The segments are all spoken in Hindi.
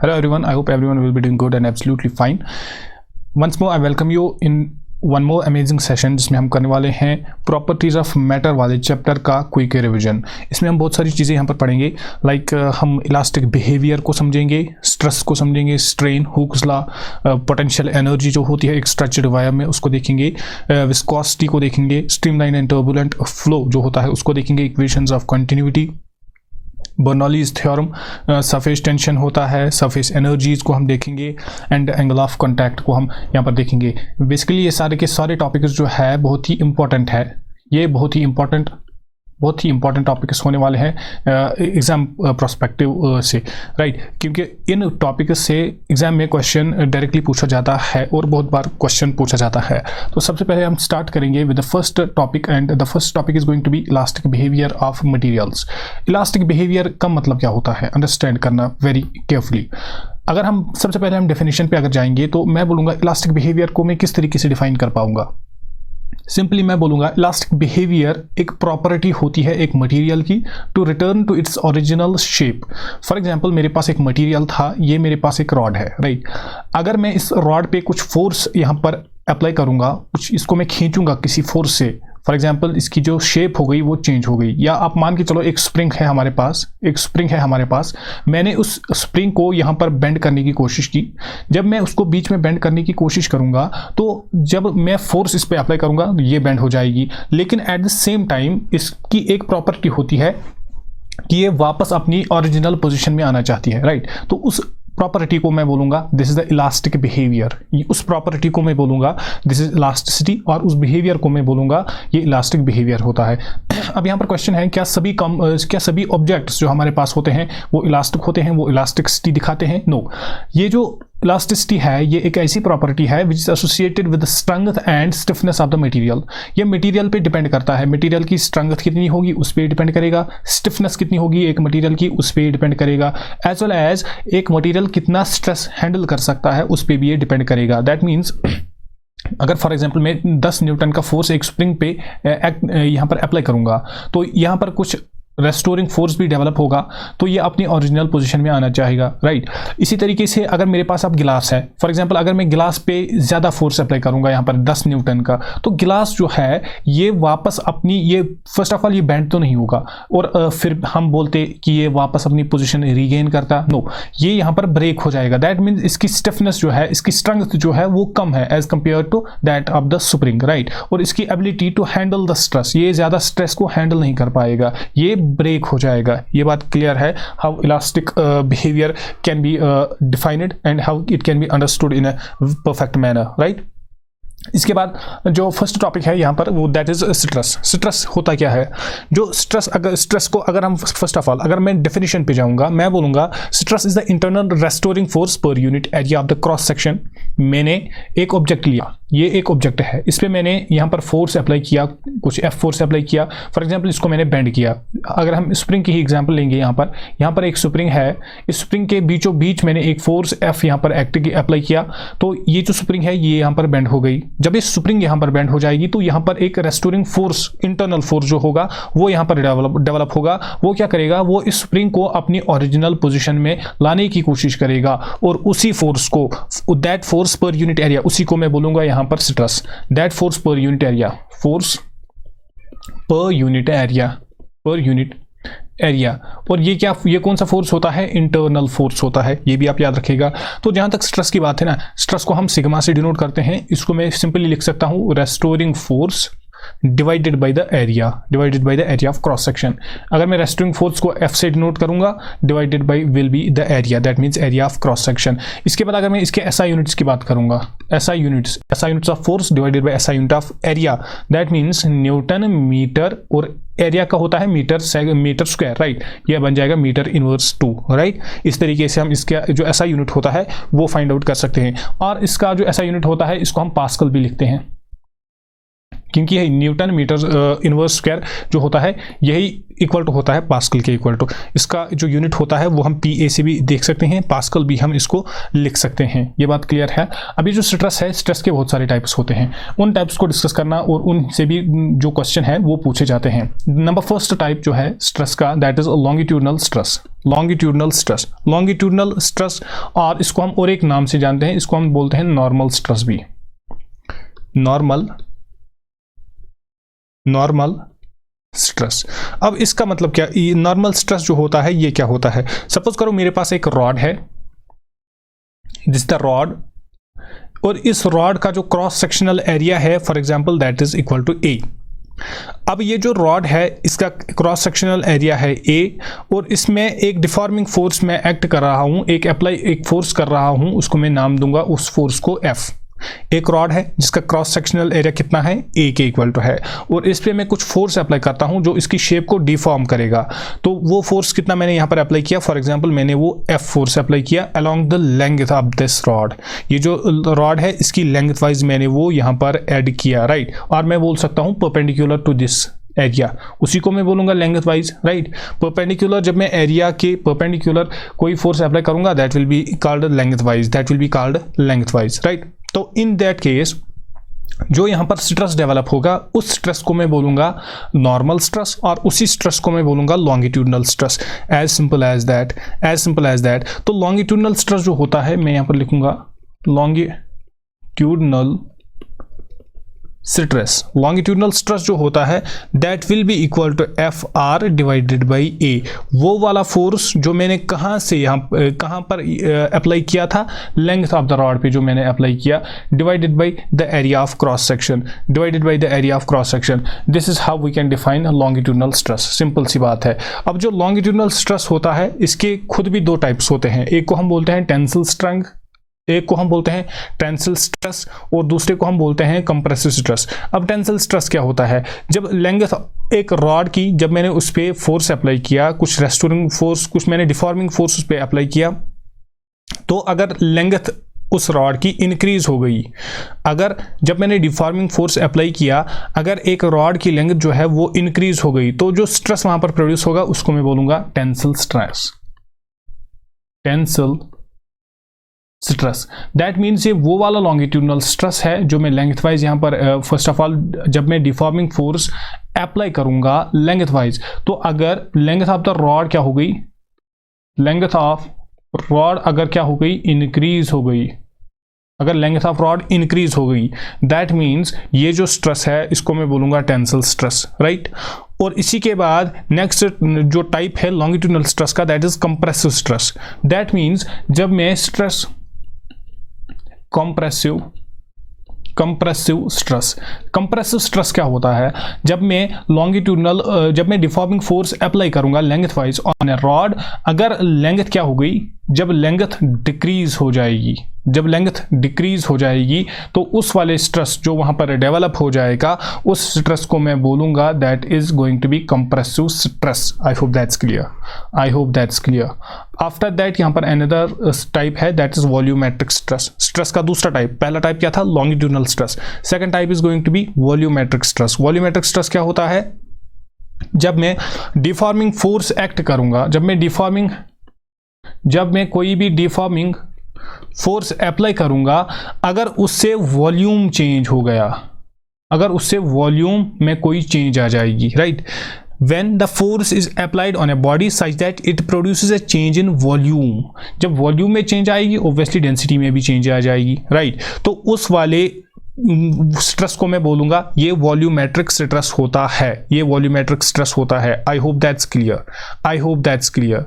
Hello everyone, I hope everyone will be doing good and absolutely fine. Once more I welcome you in one more amazing session जिसमें हम करने वाले हैं प्रॉपर्टीज ऑफ मैटर वाले चैप्टर का क्विक रिवीजन। इसमें हम बहुत सारी चीज़ें यहाँ पर पढ़ेंगे, लाइक हम इलास्टिक बिहेवियर को समझेंगे, स्ट्रेस को समझेंगे, strain, Hooke's law, potential energy जो होती है एक स्ट्रक्चर्ड वायर में उसको देखेंगे, विस्कोसिटी को देखेंगे, स्ट्रीमलाइन एंड टर्बुलेंट फ्लो जो होता है उसको देखेंगे, equations of continuity, Bernoulli's theorem, surface tension होता है, सरफेस एनर्जीज को हम देखेंगे एंड एंगल ऑफ कांटेक्ट को हम यहाँ पर देखेंगे। बेसिकली ये सारे के सारे टॉपिक्स जो है बहुत ही इंपॉर्टेंट है, ये बहुत ही इंपॉर्टेंट टॉपिक्स होने वाले हैं एग्ज़ाम प्रोस्पेक्टिव से, राइट, क्योंकि इन टॉपिक्स से एग्ज़ाम में क्वेश्चन डायरेक्टली पूछा जाता है और बहुत बार क्वेश्चन पूछा जाता है। तो सबसे पहले हम स्टार्ट करेंगे with the first topic and the first topic is going to be elastic behaviour of materials. Elastic behaviour का मतलब क्या होता है, अंडरस्टैंड करना वेरी केयरफुली। अगर हम सबसे पहले हम डेफिनेशन पे अगर जाएंगे तो मैं बोलूँगा इलास्टिक बिहेवियर को मैं किस तरीके से डिफाइन कर पाऊँगा। सिंपली मैं बोलूँगा इलास्टिक बिहेवियर एक प्रॉपर्टी होती है एक मटेरियल की to return to its original shape. For example मेरे पास एक मटेरियल था, ये मेरे पास एक रॉड है, राइट। अगर मैं इस रॉड पे कुछ फोर्स यहाँ पर अप्लाई करूँगा, कुछ इसको मैं खींचूंगा किसी फोर्स से, फॉर एग्जांपल इसकी जो शेप हो गई वो चेंज हो गई, या आप मान के चलो एक स्प्रिंग है हमारे पास, मैंने उस स्प्रिंग को यहाँ पर बेंड करने की कोशिश की। जब मैं उसको बीच में बेंड करने की कोशिश करूँगा तो जब मैं फोर्स इस पर अप्लाई करूँगा ये बेंड हो जाएगी, लेकिन एट द सेम टाइम इसकी एक प्रॉपर्टी होती है कि ये वापस अपनी ओरिजिनल पोजिशन में आना चाहती है, राइट। तो उस प्रॉपर्टी को मैं बोलूँगा this is the elastic behaviour. उस प्रॉपर्टी को मैं बोलूँगा दिस इज इलास्टिसिटी, और उस बिहेवियर को मैं बोलूँगा ये इलास्टिक बिहेवियर होता है। अब यहाँ पर क्वेश्चन है क्या सभी ऑब्जेक्ट्स जो हमारे पास होते हैं वो इलास्टिक होते हैं, वो इलास्टिसिटी दिखाते हैं? नो। ये जो इलास्टिसिटी है ये एक ऐसी प्रॉपर्टी है which is associated with the strength and stiffness of the material. ये मटेरियल पे डिपेंड करता है, मटेरियल की स्ट्रेंथ कितनी होगी उस पर डिपेंड करेगा, स्टिफनेस कितनी होगी एक मटेरियल की उस पर डिपेंड करेगा, एज वेल एज एक मटेरियल कितना स्ट्रेस हैंडल कर सकता है उस पर भी ये डिपेंड करेगा। दैट मीन्स अगर फॉर एग्जांपल मैं 10 न्यूटन का फोर्स एक स्प्रिंग पे यहाँ पर अप्लाई करूँगा तो यहाँ पर कुछ रेस्टोरिंग फोर्स भी डेवलप होगा, तो ये अपनी ओरिजिनल पोजीशन में आना चाहेगा, राइट। इसी तरीके से अगर मेरे पास अब गिलास है, फॉर एग्जांपल अगर मैं गिलास पे ज़्यादा फोर्स अप्लाई करूंगा यहाँ पर 10 न्यूटन का, तो गिलास जो है ये वापस अपनी ये फर्स्ट ऑफ ऑल ये बेंड तो नहीं होगा और फिर हम बोलते कि ये वापस अपनी पोजीशन रीगेन करता, नो, ये यहाँ पर ब्रेक हो जाएगा। दैट मीन्स इसकी स्टिफनेस जो है, इसकी स्ट्रेंथ जो है वो कम है as compare to that of the spring, right. और इसकी ability to handle the stress, ये ज़्यादा स्ट्रेस को हैंडल नहीं कर पाएगा, ये ब्रेक हो जाएगा। ये बात क्लियर है how elastic behaviour can be defined and how it can be understood in a perfect manner, right. इसके बाद जो फर्स्ट टॉपिक है यहाँ पर वो दैट इज स्ट्रेस। स्ट्रेस होता क्या है? जो स्ट्रेस को अगर हम फर्स्ट ऑफ ऑल अगर मैं डेफिनेशन पे जाऊंगा, मैं बोलूंगा stress is the internal restoring force per unit area of the cross section. मैंने एक ऑब्जेक्ट लिया, ये एक ऑब्जेक्ट है, इस पर मैंने यहाँ पर फोर्स अप्लाई किया, कुछ एफ फोर्स अप्लाई किया, फॉर एग्जांपल इसको मैंने बेंड किया। अगर हम स्प्रिंग की ही एग्जांपल लेंगे, यहाँ पर एक स्प्रिंग है, इस स्प्रिंग के बीचों बीच मैंने एक फोर्स एफ यहाँ पर अप्लाई किया, तो ये जो स्प्रिंग है ये यहाँ पर बेंड हो गई। जब ये स्प्रिंग यहाँ पर बेंड हो जाएगी तो यहाँ पर एक रेस्टोरिंग फोर्स, इंटरनल फोर्स जो होगा वो यहाँ पर डेवलप होगा। वो क्या करेगा, वो इस स्प्रिंग को अपनी ओरिजिनल पोजीशन में लाने की कोशिश करेगा, और उसी फोर्स को, that force per unit area, उसी को मैं बोलूंगा यहाँ पर stress. That force per unit area, force per unit area, और ये कौन सा फोर्स होता है? इंटरनल फोर्स होता है, ये भी आप याद रखिएगा। तो जहां तक स्ट्रेस की बात है ना, स्ट्रेस को हम सिग्मा से डिनोट करते हैं, इसको मैं सिंपली लिख सकता हूं restoring force divided by the area of cross section. अगर मैं रेस्टोरिंग फोर्स को एफ से डिनोट करूंगा, divided by will be the area, that means area of cross section. इसके बाद अगर मैं इसके एसआई यूनिट्स की बात करूंगा, SI units of force divided by SI unit of area, that means newton metre, और एरिया का होता है मीटर स्क्वायर, राइट। यह बन जाएगा मीटर इनवर्स 2, राइट। इस तरीके से हम इसका जो एसआई यूनिट होता है वो फाइंड आउट कर सकते हैं, और इसका जो एसआई यूनिट होता है इसको हम पास्कल भी लिखते हैं। क्योंकि यही न्यूटन मीटर इनवर्स स्क्वायर जो होता है यही इक्वल टू होता है पास्कल के इक्वल टू। इसका जो यूनिट होता है वो हम PA से भी देख सकते हैं, पास्कल भी हम इसको लिख सकते हैं। ये बात क्लियर है। अभी जो स्ट्रेस है, स्ट्रेस के बहुत सारे टाइप्स होते हैं, उन टाइप्स को डिस्कस करना और उनसे भी जो क्वेश्चन है वो पूछे जाते हैं। नंबर फर्स्ट टाइप जो है स्ट्रेस का, that is longitudinal stress. Longitudinal stress, longitudinal stress, और इसको हम और एक नाम से जानते हैं, इसको हम बोलते हैं नॉर्मल स्ट्रेस भी। Normal stress. अब इसका मतलब क्या, नॉर्मल स्ट्रेस जो होता है ये क्या होता है? सपोज करो मेरे पास एक रॉड है, दिस द रॉड, और इस रॉड का जो क्रॉस सेक्शनल एरिया है for example that is equal to A। अब ये जो रॉड है इसका क्रॉस सेक्शनल एरिया है A, और इसमें एक डिफॉर्मिंग फोर्स मैं एक्ट कर रहा हूं, एक फोर्स कर रहा हूं, उसको मैं नाम दूंगा उस फोर्स को F। एक रॉड है जिसका क्रॉस सेक्शनल एरिया कितना है, A के इक्वल टू है, और इस पे मैं कुछ फोर्स अप्लाई करता हूं जो इसकी शेप को डिफॉर्म करेगा। तो वो फोर्स कितना मैंने यहां पर अप्लाई किया, फॉर एग्जांपल मैंने वो F फोर्स अप्लाई किया along the length of this rod. ये जो रॉड है इसकी लेंथ वाइज मैंने वो यहां पर ऐड किया, राइट। और मैं बोल सकता हूं परपेंडिकुलर टू दिस एरिया, उसी को मैं बोलूंगा लेंथ वाइज, राइट। परपेंडिकुलर, जब मैं एरिया के परपेंडिकुलर कोई फोर्स अप्लाई करूंगा that will be called length wise, that will be called length wise, right. तो इन दैट केस जो यहां पर स्ट्रेस डेवलप होगा उस स्ट्रेस को मैं बोलूंगा नॉर्मल स्ट्रेस, और उसी स्ट्रेस को मैं बोलूंगा longitudinal stress. As simple as that, as simple as that. तो लॉन्गिट्यूडनल स्ट्रेस जो होता है, मैं यहां पर लिखूंगा लॉन्गिट्यूडनल स्ट्रेस। लॉन्गिट्यूडनल स्ट्रेस जो होता है that will be equal to FR divided by A। वो वाला फोर्स जो मैंने कहाँ पर अप्लाई किया था, लेंथ ऑफ द रॉड पे जो मैंने अप्लाई किया, divided by the area of cross section, divided by the area of cross section. This is how we can define longitudinal stress. Simple सी बात है। अब जो लॉन्गिट्यूडनल स्ट्रेस होता है इसके खुद भी दो टाइप्स होते हैं, एक को हम बोलते हैं टेंसिल स्ट्रेंथ, एक को हम बोलते हैं टेंसिल स्ट्रेस, और दूसरे को हम बोलते हैं कंप्रेसिव स्ट्रेस। अब टेंसिल स्ट्रेस क्या होता है, जब लेंथ एक रॉड की, जब मैंने उस पर फोर्स अप्लाई किया, कुछ रेस्टोरिंग फोर्स, कुछ मैंने डिफॉर्मिंग फोर्स उस पर अप्लाई किया, तो अगर लेंथ उस रॉड की इंक्रीज हो गई, अगर जब मैंने डिफॉर्मिंग फोर्स अप्लाई किया, अगर एक रॉड की लेंथ जो है वो इंक्रीज हो गई, तो जो स्ट्रेस वहां पर प्रोड्यूस होगा उसको मैं बोलूंगा tensile stress. Tensile stress, that means ये वो वाला लॉन्गिट्यूडनल स्ट्रेस है जो मैं लेंथ वाइज यहाँ पर फर्स्ट ऑफ ऑल जब मैं डिफॉर्मिंग फोर्स अप्लाई करूंगा लेंथ वाइज, तो अगर लेंथ ऑफ द रॉड क्या हो गई, लेंथ ऑफ रॉड अगर क्या हो गई, इंक्रीज हो गई, अगर लेंथ ऑफ रॉड इंक्रीज हो गई, दैट मीन्स ये जो स्ट्रेस है इसको मैं बोलूंगा टेंसिल स्ट्रेस, राइट। और इसी के बाद नेक्स्ट जो टाइप है लॉन्गिट्यूडनल स्ट्रेस का, that is compressive stress. That means जब मैं स्ट्रेस कंप्रेसिव स्ट्रेस क्या होता है, जब मैं डिफॉर्मिंग फोर्स अप्लाई करूंगा length wise on A rod, अगर लेंथ क्या हो गई, जब लेंथ डिक्रीज हो जाएगी, जब लेंथ डिक्रीज हो जाएगी तो उस वाले स्ट्रेस जो वहां पर डेवलप हो जाएगा उस स्ट्रेस को मैं बोलूंगा that is going to be compressive stress. I hope that's clear. After that यहां पर अनदर टाइप है that is volumetric stress. Stress का दूसरा टाइप, पहला टाइप क्या था, longitudinal stress, second type is going to be volumetric stress. Volumetric stress क्या होता है, जब मैं डिफॉर्मिंग फोर्स एक्ट करूंगा, जब मैं कोई भी डिफॉर्मिंग फोर्स अप्लाई करूंगा, अगर उससे वॉल्यूम चेंज हो गया, अगर उससे वॉल्यूम में कोई चेंज आ जाएगी, right. When the force is applied on a body such that it produces a change in volume, जब वॉल्यूम में चेंज आएगी ऑब्वियसली डेंसिटी में भी चेंज आ जाएगी, राइट। तो उस वाले स्ट्रेस को मैं बोलूंगा ये वॉल्यूमेट्रिक स्ट्रेस होता है, ये वॉल्यूमेट्रिक स्ट्रेस होता है। I hope that's clear.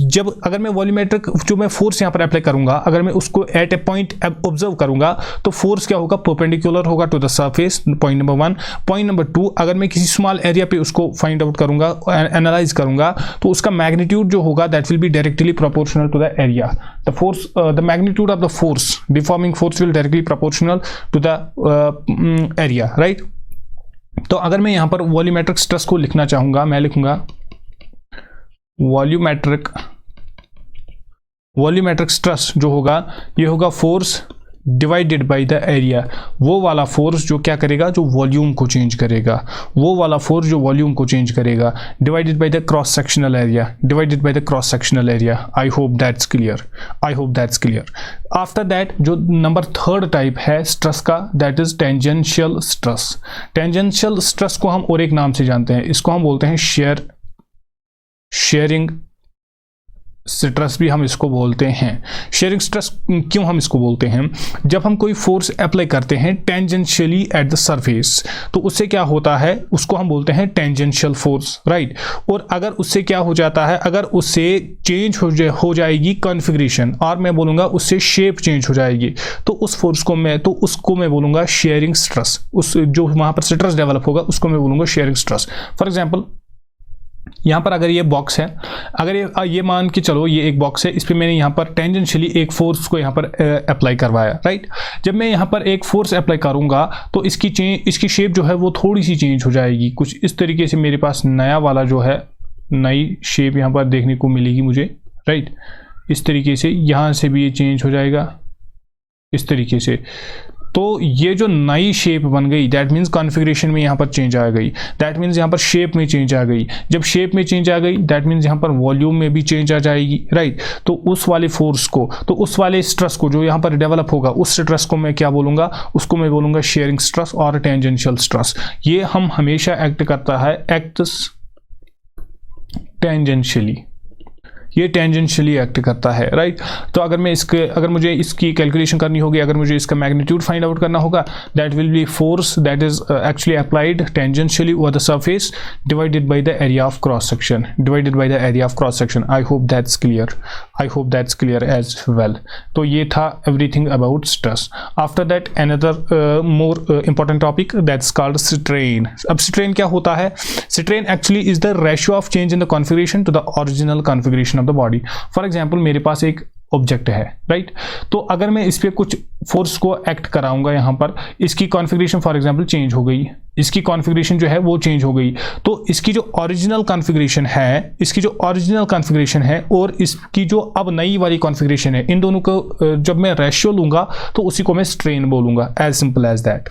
जब अगर मैं वॉल्यूमेट्रिक जो मैं फोर्स यहाँ पर अप्लाई करूंगा, अगर मैं उसको एट ए पॉइंट ऑब्जर्व करूंगा तो फोर्स क्या होगा, परपेंडिकुलर होगा to the surface, point number 1। Point number 2, अगर मैं किसी स्मॉल एरिया पे उसको फाइंड आउट करूंगा, एनालाइज करूंगा, तो उसका मैग्नीट्यूड जो होगा that will be directly proportional to the area. The magnitude of the force, deforming force will directly proportional to the area, right. तो अगर मैं यहां पर वॉल्यूमेट्रिक स्ट्रेस को लिखना चाहूंगा, मैं लिखूंगा वॉल्यूमेट्रिक स्ट्रेस जो होगा ये होगा force divided by the area, वो वाला फोर्स जो क्या करेगा, जो वॉल्यूम को चेंज करेगा, वो वाला फोर्स जो वॉल्यूम को चेंज करेगा, divided by the cross sectional area, divided by the cross sectional area. I hope that's clear, I hope that's clear. After that जो नंबर थर्ड टाइप है स्ट्रेस का, that is tangential stress. Tangential stress को हम और एक नाम से जानते हैं, इसको हम बोलते हैं शेयरिंग स्ट्रेस भी हम इसको बोलते हैं। शेयरिंग स्ट्रेस क्यों हम इसको बोलते हैं, जब हम कोई फोर्स अप्लाई करते हैं टेंजेंशियली एट द सरफेस, तो उससे क्या होता है, उसको हम बोलते हैं टेंजेंशियल फोर्स, राइट। और अगर उससे क्या हो जाता है, अगर उससे चेंज हो जाएगी कॉन्फ़िगरेशन, और मैं बोलूँगा उससे शेप चेंज हो जाएगी, तो उस फोर्स को उसको मैं बोलूँगा शेयरिंग स्ट्रेस। उस जो वहाँ पर स्ट्रेस डेवलप होगा उसको मैं बोलूँगा शेयरिंग स्ट्रेस। फॉर एग्जाम्पल यहाँ पर अगर ये बॉक्स है, अगर ये मान के चलो ये एक बॉक्स है, इस पर मैंने यहाँ पर टेंजेंशियली एक फोर्स को यहाँ पर अप्लाई करवाया, राइट। जब मैं यहाँ पर एक फोर्स अप्लाई करूँगा तो इसकी शेप जो है वो थोड़ी सी चेंज हो जाएगी, कुछ इस तरीके से मेरे पास नया वाला जो है नई शेप यहाँ पर देखने को मिलेगी मुझे, राइट। इस तरीके से यहाँ से भी ये चेंज हो जाएगा इस तरीके से। तो ये जो नई शेप बन गई, दैट मीन्स कॉन्फ़िगरेशन में यहाँ पर चेंज आ गई, दैट मीन्स यहाँ पर शेप में चेंज आ गई। जब शेप में चेंज आ गई दैट मीन्स यहाँ पर वॉल्यूम में भी चेंज आ जाएगी, राइट। तो उस वाले फोर्स को, तो उस वाले स्ट्रेस को जो यहाँ पर डेवलप होगा, उस स्ट्रेस को मैं क्या बोलूँगा, उसको मैं बोलूँगा शेयरिंग स्ट्रेस और टेंजेंशियल स्ट्रेस। ये हम हमेशा एक्ट करता है, एक्ट्स टेंजेंशियली, ये टेंजेंशियली एक्ट करता है, राइट। तो अगर मुझे इसकी कैलकुलेशन करनी होगी, अगर मुझे इसका मैग्नीट्यूड फाइंड आउट करना होगा, that will be force that is actually applied tangentially over the surface divided by the area of cross section, divided by the area of cross section. I hope that's clear, I hope that's clear as well. तो ये था everything about stress. After that another more important topic that's called strain. अब स्ट्रेन क्या होता है, strain actually is the ratio of change in the configuration to the original configuration of the body. For example मेरे पास एक ऑब्जेक्ट है, राइट। तो अगर मैं इस पर कुछ फोर्स को एक्ट कराऊंगा, यहाँ पर इसकी कॉन्फ़िगरेशन फॉर एग्जाम्पल चेंज हो गई, इसकी कॉन्फ़िगरेशन जो है वो चेंज हो गई, तो इसकी जो ओरिजिनल कॉन्फ़िगरेशन है, इसकी जो ओरिजिनल कॉन्फ़िगरेशन है और इसकी जो अब नई वाली कॉन्फ़िगरेशन है, इन दोनों को जब मैं रेशियो लूंगा तो उसी को मैं स्ट्रेन बोलूंगा। As simple as that,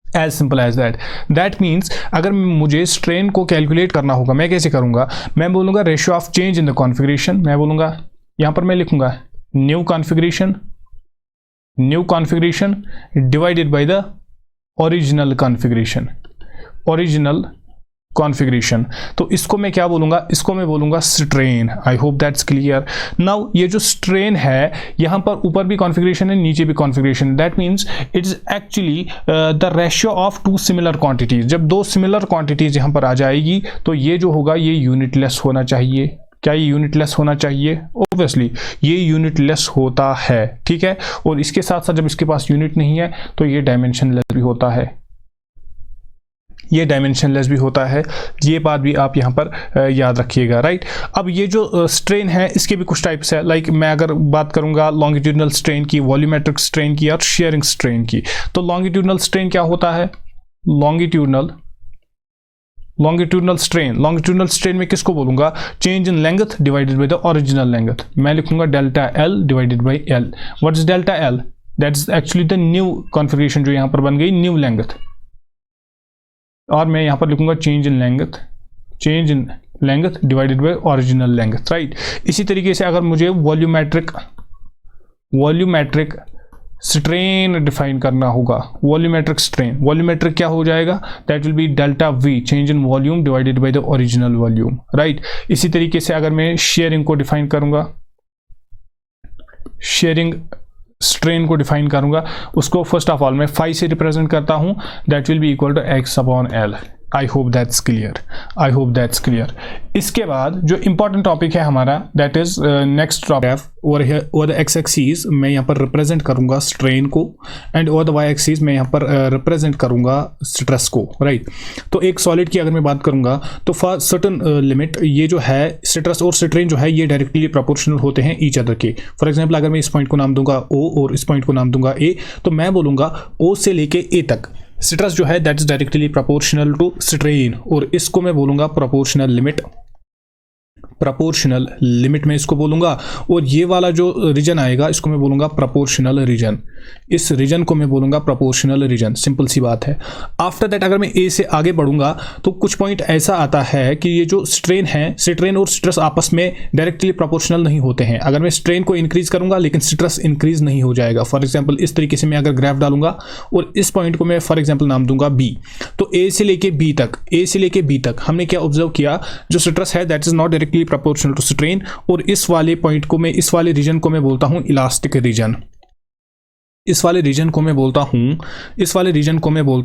as simple as that. That means अगर मुझे स्ट्रेन को कैलकुलेट करना होगा, मैं कैसे करूंगा, मैं बोलूंगा ratio of change in the configuration, मैं बोलूंगा यहां पर मैं लिखूंगा new configuration divided by the original configuration. तो इसको मैं क्या बोलूंगा, इसको मैं बोलूंगा strain. I hope that's clear. Now ये जो स्ट्रेन है, यहां पर ऊपर भी कॉन्फ़िगरेशन है, नीचे भी configuration, that means it is actually the ratio of two similar quantities. जब दो सिमिलर क्वांटिटीज यहां पर आ जाएगी तो ये जो होगा ये यूनिटलेस होना चाहिए। क्या ये यूनिटलेस होना चाहिए? ऑब्वियसली ये यूनिटलेस होता है, ठीक है। और इसके साथ साथ जब इसके पास यूनिट नहीं है तो ये डायमेंशनलेस भी होता है, ये डायमेंशनलेस भी होता है। ये बात भी आप यहाँ पर याद रखिएगा, राइट। अब ये जो स्ट्रेन है इसके भी कुछ टाइप्स है, लाइक मैं अगर बात करूँगा लॉन्गिट्यूडनल स्ट्रेन की, वॉल्यूमेट्रिक स्ट्रेन की और शेयरिंग स्ट्रेन की। तो लॉन्गिट्यूडनल स्ट्रेन क्या होता है, लॉन्गिट्यूडनल स्ट्रेन में किसको बोलूंगा, change in length divided by the original length. मैं लिखूंगा delta L divided by L. What is delta L? That is actually the new configuration जो यहाँ पर बन गई, न्यू लेंथ। और मैं यहाँ पर लिखूंगा change in length divided bye original length, right. इसी तरीके से अगर मुझे वॉल्यूमेट्रिक स्ट्रेन डिफाइन करना होगा, वॉल्यूमेट्रिक क्या हो जाएगा, that will B delta we, change in volume divided by the original volume, right. इसी तरीके से अगर मैं शेयरिंग को डिफाइन करूंगा, शेयरिंग स्ट्रेन को डिफाइन करूंगा, उसको फर्स्ट ऑफ ऑल मैं फाई से रिप्रेजेंट करता हूं, that will be equal to X upon L. I hope that's clear. इसके बाद जो इंपॉर्टेंट टॉपिक है हमारा, that is next topic, over the X axis मैं यहाँ पर रिप्रेजेंट करूंगा स्ट्रेन को, and over the Y axis मैं यहाँ पर रिप्रेजेंट करूंगा स्ट्रेस को, राइट। तो एक सॉलिड की अगर मैं बात करूंगा तो फॉर सर्टन लिमिट ये जो है स्ट्रेस और स्ट्रेन जो है ये डायरेक्टली प्रोपोर्शनल होते हैं ईच अदर के। फॉर एग्जाम्पल अगर मैं इस पॉइंट को नाम दूंगा ओ और इस पॉइंट को नाम दूंगा ए, तो मैं बोलूंगा ओ से लेके ए तक स्ट्रेस जो है that is directly proportional to strain, और इसको मैं बोलूंगा प्रोपोर्शनल लिमिट प्रोपोर्शनल लिमिट में इसको बोलूँगा, और ये वाला जो रीजन आएगा इसको मैं बोलूँगा प्रोपोर्शनल रीजन। इस रीजन को मैं बोलूँगा प्रोपोर्शनल रीजन, सिंपल सी बात है। आफ्टर दैट अगर मैं ए से आगे बढ़ूँगा तो कुछ पॉइंट ऐसा आता है कि ये जो स्ट्रेन है, स्ट्रेन और स्ट्रेस आपस में डायरेक्टली प्रोपोर्शनल नहीं होते हैं। अगर मैं स्ट्रेन को इंक्रीज करूँगा लेकिन स्ट्रेस इंक्रीज नहीं हो जाएगा। फॉर एग्जाम्पल इस तरीके से मैं अगर ग्राफ डालूंगा और इस पॉइंट को मैं फॉर एग्जाम्पल नाम दूंगा बी, तो ए से लेके बी तक हमने क्या ऑब्जर्व किया, जो स्ट्रेस है that is not directly proportional to strain, और इस वाले पॉइंट को मैं, इस वाले रीजन को मैं बोलता हूं इलास्टिक रीजन। इस वाले रीजन को मैं बोलता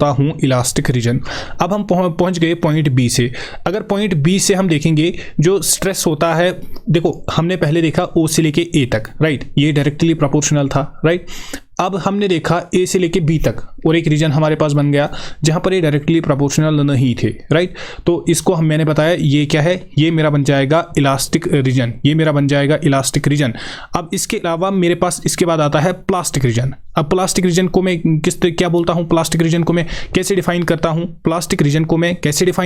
हूं इलास्टिक रीजन। अब हम पहुंच गए पॉइंट बी से। अगर पॉइंट बी से हम देखेंगे जो स्ट्रेस होता है, देखो हमने पहले देखा ओ से लेके ए तक, राइट, ये डायरेक्टली प्रोपोर्शनल था, राइट। अब हमने देखा ए से लेके बी तक, और एक रीजन हमारे पास बन गया जहां पर ये डायरेक्टली प्रोपोर्शनल नहीं थे, राइट। तो इसको मैंने बताया ये क्या है, ये मेरा बन जाएगा इलास्टिक रीजन, अब इसके अलावा मेरे पास इसके बाद आता है प्लास्टिक रीजन। अब प्लास्टिक रीजन को मैं क्या बोलता हूं, प्लास्टिक रीजन को मैं कैसे डिफाइन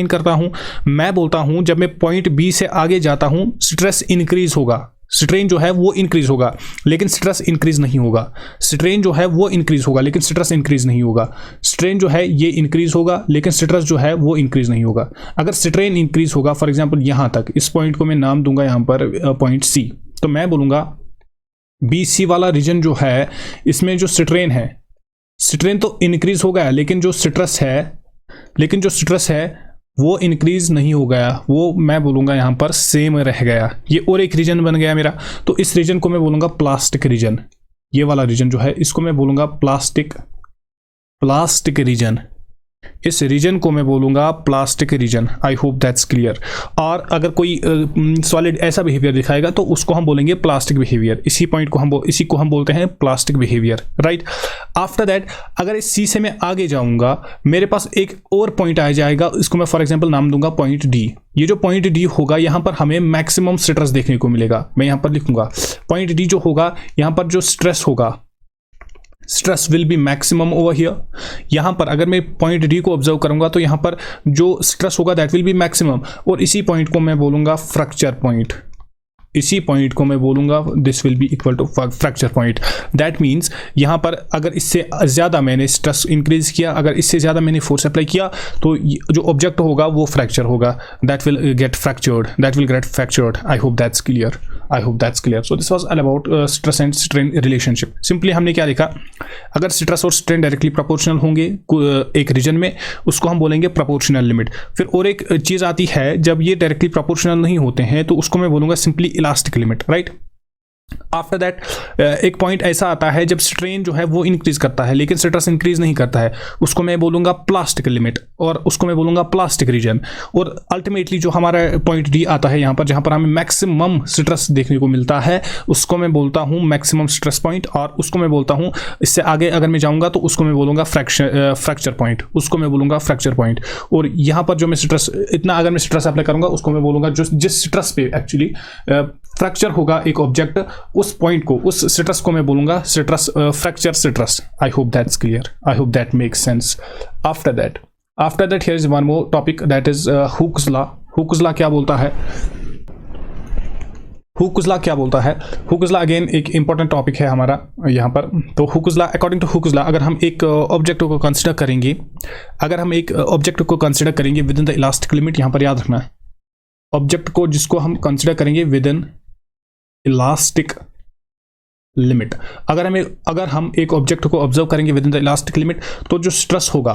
करता हूं, मैं बोलता हूं जब मैं पॉइंट बी से आगे जाता हूं स्ट्रेस इंक्रीज होगा, स्ट्रेन जो है वो इंक्रीज होगा लेकिन स्ट्रेस इंक्रीज नहीं होगा, स्ट्रेन जो है वो इंक्रीज होगा लेकिन स्ट्रेस इंक्रीज नहीं होगा, स्ट्रेन जो है ये इंक्रीज होगा लेकिन स्ट्रेस जो है वो इंक्रीज नहीं होगा। अगर स्ट्रेन इंक्रीज होगा फॉर एग्जांपल यहां तक, इस पॉइंट को मैं नाम दूंगा यहां पर पॉइंट सी, तो मैं बोलूंगा बी सी वाला रीजन जो है इसमें जो स्ट्रेन है, स्ट्रेन तो इंक्रीज हो गया लेकिन जो स्ट्रेस है वो इंक्रीज नहीं हो गया, वो मैं बोलूंगा यहां पर सेम रह गया। ये और एक रीजन बन गया मेरा, तो इस रीजन को मैं बोलूंगा प्लास्टिक रीजन। ये वाला रीजन जो है इसको मैं बोलूंगा प्लास्टिक रीजन। इस रीजन को मैं बोलूंगा plastic region. I hope that's clear. और अगर कोई सॉलिड ऐसा बिहेवियर दिखाएगा तो उसको हम बोलेंगे प्लास्टिक बिहेवियर। इसी को हम बोलते हैं plastic behaviour, right. After that अगर इस सी से मैं आगे जाऊंगा मेरे पास एक और पॉइंट आ जाएगा, इसको मैं फॉर एग्जांपल नाम दूंगा पॉइंट डी। ये जो पॉइंट डी होगा यहां पर हमें मैक्सिमम स्ट्रेस देखने को मिलेगा। मैं यहां पर लिखूंगा पॉइंट डी जो होगा, यहां पर जो स्ट्रेस होगा, stress will B maximum over here. यहां पर अगर मैं पॉइंट डी को ऑब्जर्व करूंगा तो यहां पर जो स्ट्रेस होगा दैट विल बी मैक्सिमम, और इसी पॉइंट को मैं बोलूंगा फ्रैक्चर पॉइंट। इसी पॉइंट को मैं बोलूंगा this will be equal to fracture point. That means यहां पर अगर इससे ज़्यादा मैंने स्ट्रेस इंक्रीज किया, अगर इससे ज़्यादा मैंने फोर्स अप्लाई किया तो जो ऑब्जेक्ट होगा वो फ्रैक्चर होगा, that will get fractured. I hope that's clear. So this was all about stress and strain relationship. Simply हमने क्या देखा, अगर स्ट्रेस और स्ट्रेन डायरेक्टली प्रोपोर्शनल होंगे एक रीजन में, उसको हम बोलेंगे प्रोपोर्शनल लिमिट। फिर और एक चीज़ आती है, जब ये डायरेक्टली प्रोपोर्शनल नहीं होते हैं तो उसको मैं बोलूँगा simply elastic limit, right. After that एक पॉइंट ऐसा आता है जब स्ट्रेन जो है वो इंक्रीज करता है लेकिन स्ट्रेस इंक्रीज नहीं करता है, उसको मैं बोलूंगा प्लास्टिक लिमिट, और उसको मैं बोलूंगा प्लास्टिक रीजन। और अल्टीमेटली जो हमारा पॉइंट डी आता है यहाँ पर, जहाँ पर हमें मैक्सिमम स्ट्रेस देखने को मिलता है, उसको मैं बोलता हूँ मैक्सिमम स्ट्रेस पॉइंट। और उसको मैं बोलता हूँ, इससे आगे अगर मैं जाऊँगा तो उसको मैं बोलूँगा फ्रैक्चर पॉइंट। और यहाँ पर जो मैं स्ट्रेस, इतना अगर मैं स्ट्रेस अप्लाई करूँगा उसको मैं बोलूँगा जिस स्ट्रेस पे एक्चुअली फ्रैक्चर होगा एक ऑब्जेक्ट, उस पॉइंट को, उस स्ट्रेस को मैं बोलूंगा stress, fracture stress. I hope that's clear, I hope that makes sense. After that here is one more topic, that is Hooke's law. Hooke's law क्या बोलता है? हुक्स लॉ अगेन एक इंपॉर्टेंट टॉपिक है हमारा यहाँ पर। तो Hooke's law, according to Hooke's law, अगर हम एक ऑब्जेक्ट को कंसिडर करेंगे within the elastic limit, यहाँ पर याद रखना है ऑब्जेक्ट को, जिसको हम कंसिडर करेंगे विद इन इलास्टिक लिमिट। अगर हम एक ऑब्जेक्ट को ऑब्जर्व करेंगे within the elastic limit, तो जो स्ट्रेस होगा,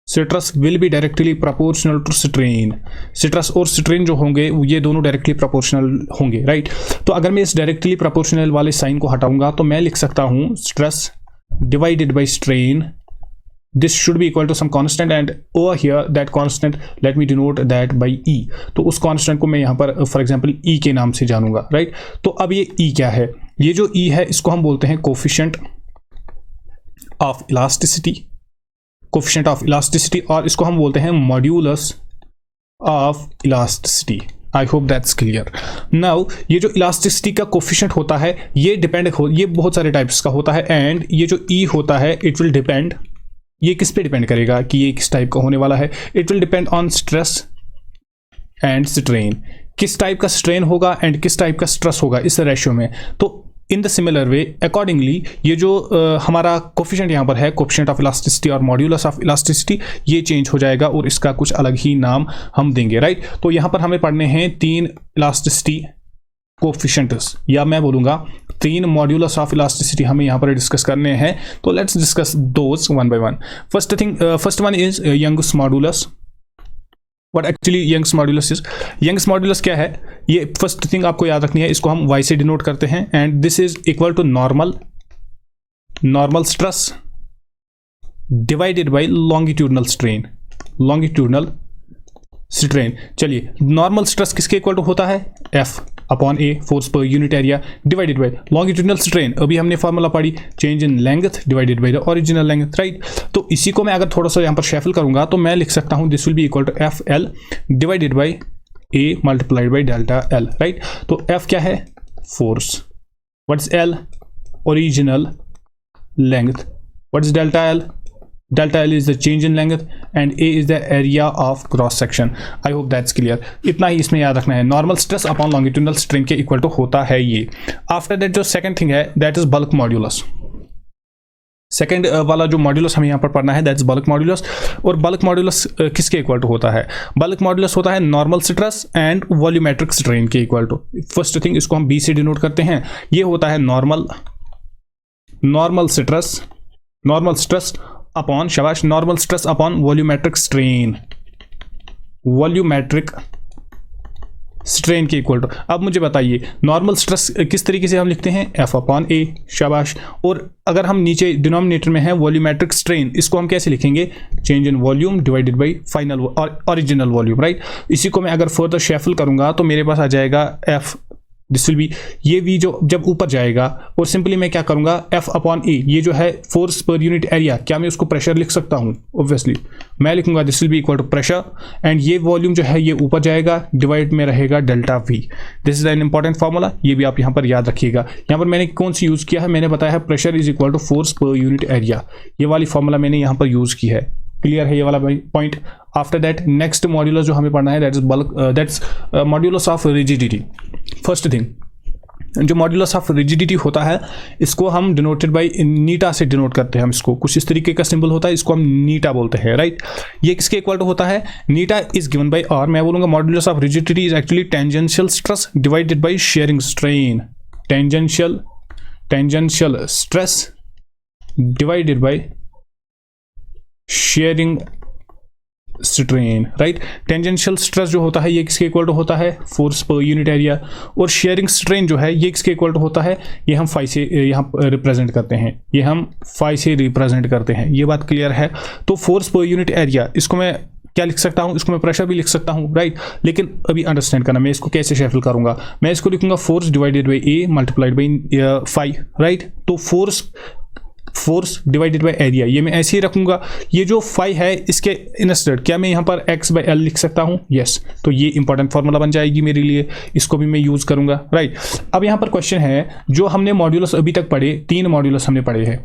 stress will be directly proportional to strain. Stress और स्ट्रेन जो होंगे ये दोनों डायरेक्टली प्रोपोर्शनल होंगे, राइट। तो अगर मैं इस डायरेक्टली प्रोपोर्शनल वाले साइन को हटाऊंगा तो मैं लिख सकता हूं stress divided by strain, this should be equal to some constant, and over here that constant let me denote that by E। तो उस constant को मैं यहाँ पर फॉर एग्जाम्पल E के नाम से जानूंगा, राइट। तो अब ये E क्या है? ये जो E है इसको हम बोलते हैं कोफिशिएंट ऑफ इलास्टिसिटी, और इसको हम बोलते हैं modulus of elasticity. I hope that's clear. Now ये जो इलास्टिसिटी का कोफिशिएंट होता है ये ये बहुत सारे टाइप्स का होता है, एंड ये जो E होता है इट विल डिपेंड, ये किस पे डिपेंड करेगा कि ये किस टाइप का होने वाला है? It will depend on stress and strain. किस टाइप का स्ट्रेन होगा एंड किस टाइप का स्ट्रेस होगा इस रेशियो में। तो in the similar way accordingly ये जो हमारा कोफिशिएंट यहाँ पर है, कोफिशिएंट ऑफ इलास्टिसिटी और मॉड्यूलस ऑफ इलास्टिसिटी, ये चेंज हो जाएगा और इसका कुछ अलग ही नाम हम देंगे, राइट। तो यहाँ पर हमें पढ़ने हैं 3 इलास्टिसिटी कोफिशिएंट्स, या मैं बोलूँगा 3 मॉड्यूलस ऑफ इलास्टिसिटी हमें यहाँ पर डिस्कस करने हैं। तो let's discuss those one by one. First one is Young's modulus. What actually Young's modulus इज? यंग्स मॉड्यूलस क्या है? ये फर्स्ट थिंग आपको याद रखनी है, इसको हम y से डिनोट करते हैं and this is equal to normal stress divided by longitudinal strain. चलिए, नॉर्मल स्ट्रेस किसके इक्वल टू होता है? F upon A, force per unit area, divided by longitudinal strain. अभी हमने फॉर्मूला पढ़ी, change in length divided by the original length, right. तो इसी को मैं अगर थोड़ा सा यहाँ पर शेफल करूंगा तो मैं लिख सकता हूँ this will be equal to FL divided by A multiplied by delta L, right. तो F क्या है? Force. What is L? Original length. What is delta L? Delta L is the change in length and A is the area of cross section. I hope that's clear. इतना ही इसमें याद रखना है, normal stress upon longitudinal strain के इक्वल टू होता है ये। आफ्टर दैट जो सेकंड थिंग है that is bulk modulus. Second वाला जो मॉड्यूलस हमें यहाँ पर पढ़ना है दैट इज बल्क मॉड्यूलस। और बल्क मॉड्यूलस किसके इक्वल टू होता है? बल्क मॉड्यूलस होता है normal stress and volumetric strain के इक्वल टू। फर्स्ट थिंग इसको हम B से डिनोट करते हैं, ये होता है normal stress upon normal stress upon volumetric strain के इक्वल टू। अब मुझे बताइए नॉर्मल स्ट्रेस किस तरीके से हम लिखते हैं? F अपॉन A, शाबाश। और अगर हम नीचे डिनोमिनेटर में है वॉल्यूमेट्रिक स्ट्रेन, इसको हम कैसे लिखेंगे? Change in volume divided by final original volume, right. इसी को मैं अगर फर्दर शेफल करूंगा तो मेरे पास आ जाएगा F, दिस विल बी, ये V जो जब ऊपर जाएगा और सिंपली मैं क्या करूंगा? F अपॉन A, ये जो है फोर्स पर यूनिट एरिया, क्या मैं उसको प्रेशर लिख सकता हूं? ऑब्वियसली मैं लिखूंगा this will be equal to pressure and ये वॉल्यूम जो है ये ऊपर जाएगा, डिवाइड में रहेगा delta V। This is an important formula, ये भी आप यहाँ पर याद रखिएगा। यहाँ पर मैंने कौन सी यूज किया है? मैंने बताया है pressure is equal to force per unit area, ये वाली फार्मूला मैंने यहाँ पर यूज की है। क्लियर है ये वाला point? After that next modulus जो हमें पढ़ना है that's modulus of rigidity. First thing जो मॉड्यूलस ऑफ रिजिडिटी होता है इसको हम डिनोटेड बाय नीटा से डिनोट करते हैं। हम इसको कुछ इस तरीके का सिंबल होता है, इसको हम नीटा बोलते हैं, राइट। ये किसके इक्वल टू होता है? नीटा इज गिवन बाय R। मैं बोलूंगा modulus of rigidity is actually tangential stress divided by sharing strain. Tangential stress divided by sharing strain, right. Tangential stress जो होता है ये किसके इक्वल टू होता है? Force per unit area. और शेयरिंग स्ट्रेन जो है ये किसके इक्वल टू होता है? ये हम फाई से यहाँ रिप्रेजेंट करते हैं, ये बात क्लियर है। तो फोर्स पर यूनिट एरिया, इसको मैं क्या लिख सकता हूँ? इसको मैं प्रेशर भी लिख सकता हूँ, राइट। लेकिन अभी अंडरस्टैंड करना, मैं इसको कैसे शेफल करूंगा? मैं इसको लिखूंगा force divided by A multiplied by phi, right. तो फोर्स डिवाइडेड बाय एरिया, ये मैं ऐसे ही रखूंगा। ये जो फाई है इसके इंस्टेड क्या मैं यहाँ पर x बाय L लिख सकता हूँ? यस। तो ये इंपॉर्टेंट फॉर्मूला बन जाएगी मेरे लिए, इसको भी मैं यूज करूंगा, राइट। अब यहाँ पर क्वेश्चन है, जो हमने मॉड्यूलस अभी तक पढ़े, 3 मॉड्यूलस हमने पढ़े हैं।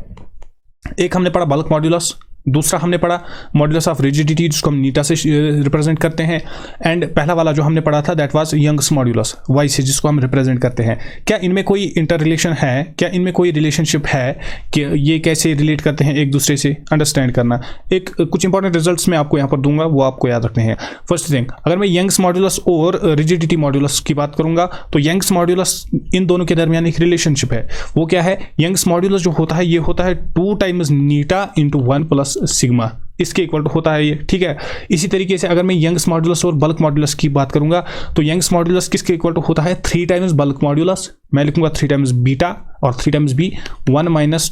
एक हमने पढ़ा बल्क मॉड्यूलस, दूसरा हमने पढ़ा मॉड्यूलस ऑफ रिजिडिटी जिसको हम नीटा से रिप्रेजेंट करते हैं, एंड पहला वाला जो हमने पढ़ा था that was Young's modulus y से जिसको हम रिप्रेजेंट करते हैं। क्या इनमें कोई इंटर रिलेशन है? क्या इनमें कोई रिलेशनशिप है कि ये कैसे रिलेट करते हैं एक दूसरे से? अंडरस्टैंड करना। एक कुछ इंपॉर्टेंट रिजल्ट्स मैं आपको यहाँ पर दूंगा, वो आपको याद रखने हैं। फर्स्ट थिंग, अगर मैं यंग्स मॉड्यूलस और रिजिडिटी मॉड्यूलस की बात करूंगा तो यंग्स मॉड्यूलस, इन दोनों के दरमियान एक रिलेशनशिप है। वो क्या है? यंग्स मॉड्यूलस जो होता है ये होता है 2 टाइम्स नीटा इंटू 1 प्लस सिग्मा, इसके इक्वल होता है ये, ठीक है। इसी तरीके से अगर मैं यंग्स मॉड्यूलस और बल्क मॉड्यूलस की बात करूंगा तो यंग्स मॉड्यूलस किसके इक्वल होता है? 3 टाइम्स बल्क मॉड्यूलस, मैं लिखूंगा 3 टाइम्स बीटा और 3 times B, 1 minus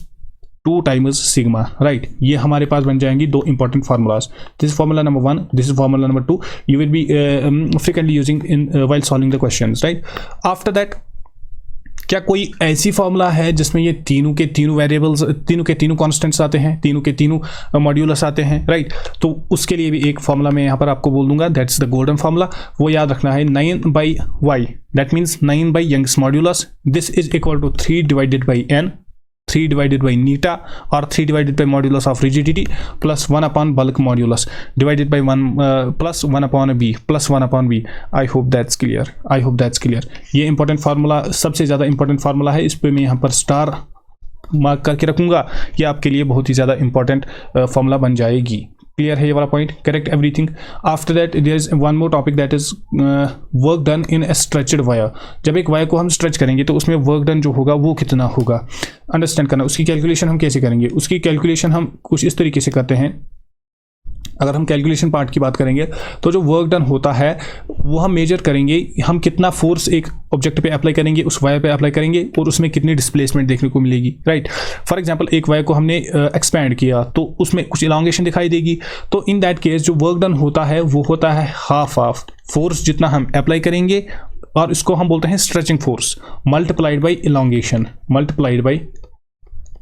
2 times sigma, right. ये हमारे पास बन जाएंगी 2 important formulas. This is formula number 1, this is formula number 2, you will be frequently using in while solving the questions, right. After that क्या कोई ऐसी फॉर्मूला है जिसमें ये तीनों के तीनों वेरिएबल्स, तीनों के तीनों कॉन्स्टेंट्स आते हैं, तीनों के तीनों मॉड्यूलस आते हैं, राइट। तो उसके लिए भी एक फॉर्मूला मैं यहाँ पर आपको बोल दूंगा, दैट्स द गोल्डन फॉर्मूला। वो याद रखना है 9 by Y, that means 9 by Young's modulus, this is equal to 3 divided by n, 3 divided by neta or 3 divided by modulus of rigidity plus 1 upon bulk modulus divided by 1 plus 1 upon b plus 1 upon b. I hope that's clear. I hope that's clear. ये इंपॉर्टेंट फार्मूला, सबसे ज़्यादा इंपॉर्टेंट फार्मूला है, इस पर मैं यहाँ पर स्टार मार्क करके रखूँगा, ये आपके लिए बहुत ही ज़्यादा इंपॉर्टेंट फार्मूला बन जाएगी. क्लियर है ये वाला point? Correct everything. After that there is one more topic that is work done in a stretched wire. जब एक वायर को हम स्ट्रेच करेंगे तो उसमें वर्क डन जो होगा वो कितना होगा अंडरस्टैंड करना. उसकी कैलकुलेशन हम कैसे करेंगे? उसकी कैलकुलेशन हम कुछ इस तरीके से करते हैं. अगर हम कैलकुलेशन पार्ट की बात करेंगे तो जो वर्क डन होता है वो हम मेजर करेंगे, हम कितना फोर्स एक ऑब्जेक्ट पे अप्लाई करेंगे, उस वायर पे अप्लाई करेंगे और उसमें कितनी डिस्प्लेसमेंट देखने को मिलेगी. राइट. फॉर एग्जांपल एक वायर को हमने एक्सपैंड किया तो उसमें कुछ इलांगेशन दिखाई देगी. तो इन दैट केस जो वर्क डन होता है वो होता है हाफ ऑफ फोर्स जितना हम अप्लाई करेंगे, और इसको हम बोलते हैं stretching force multiplied by elongation.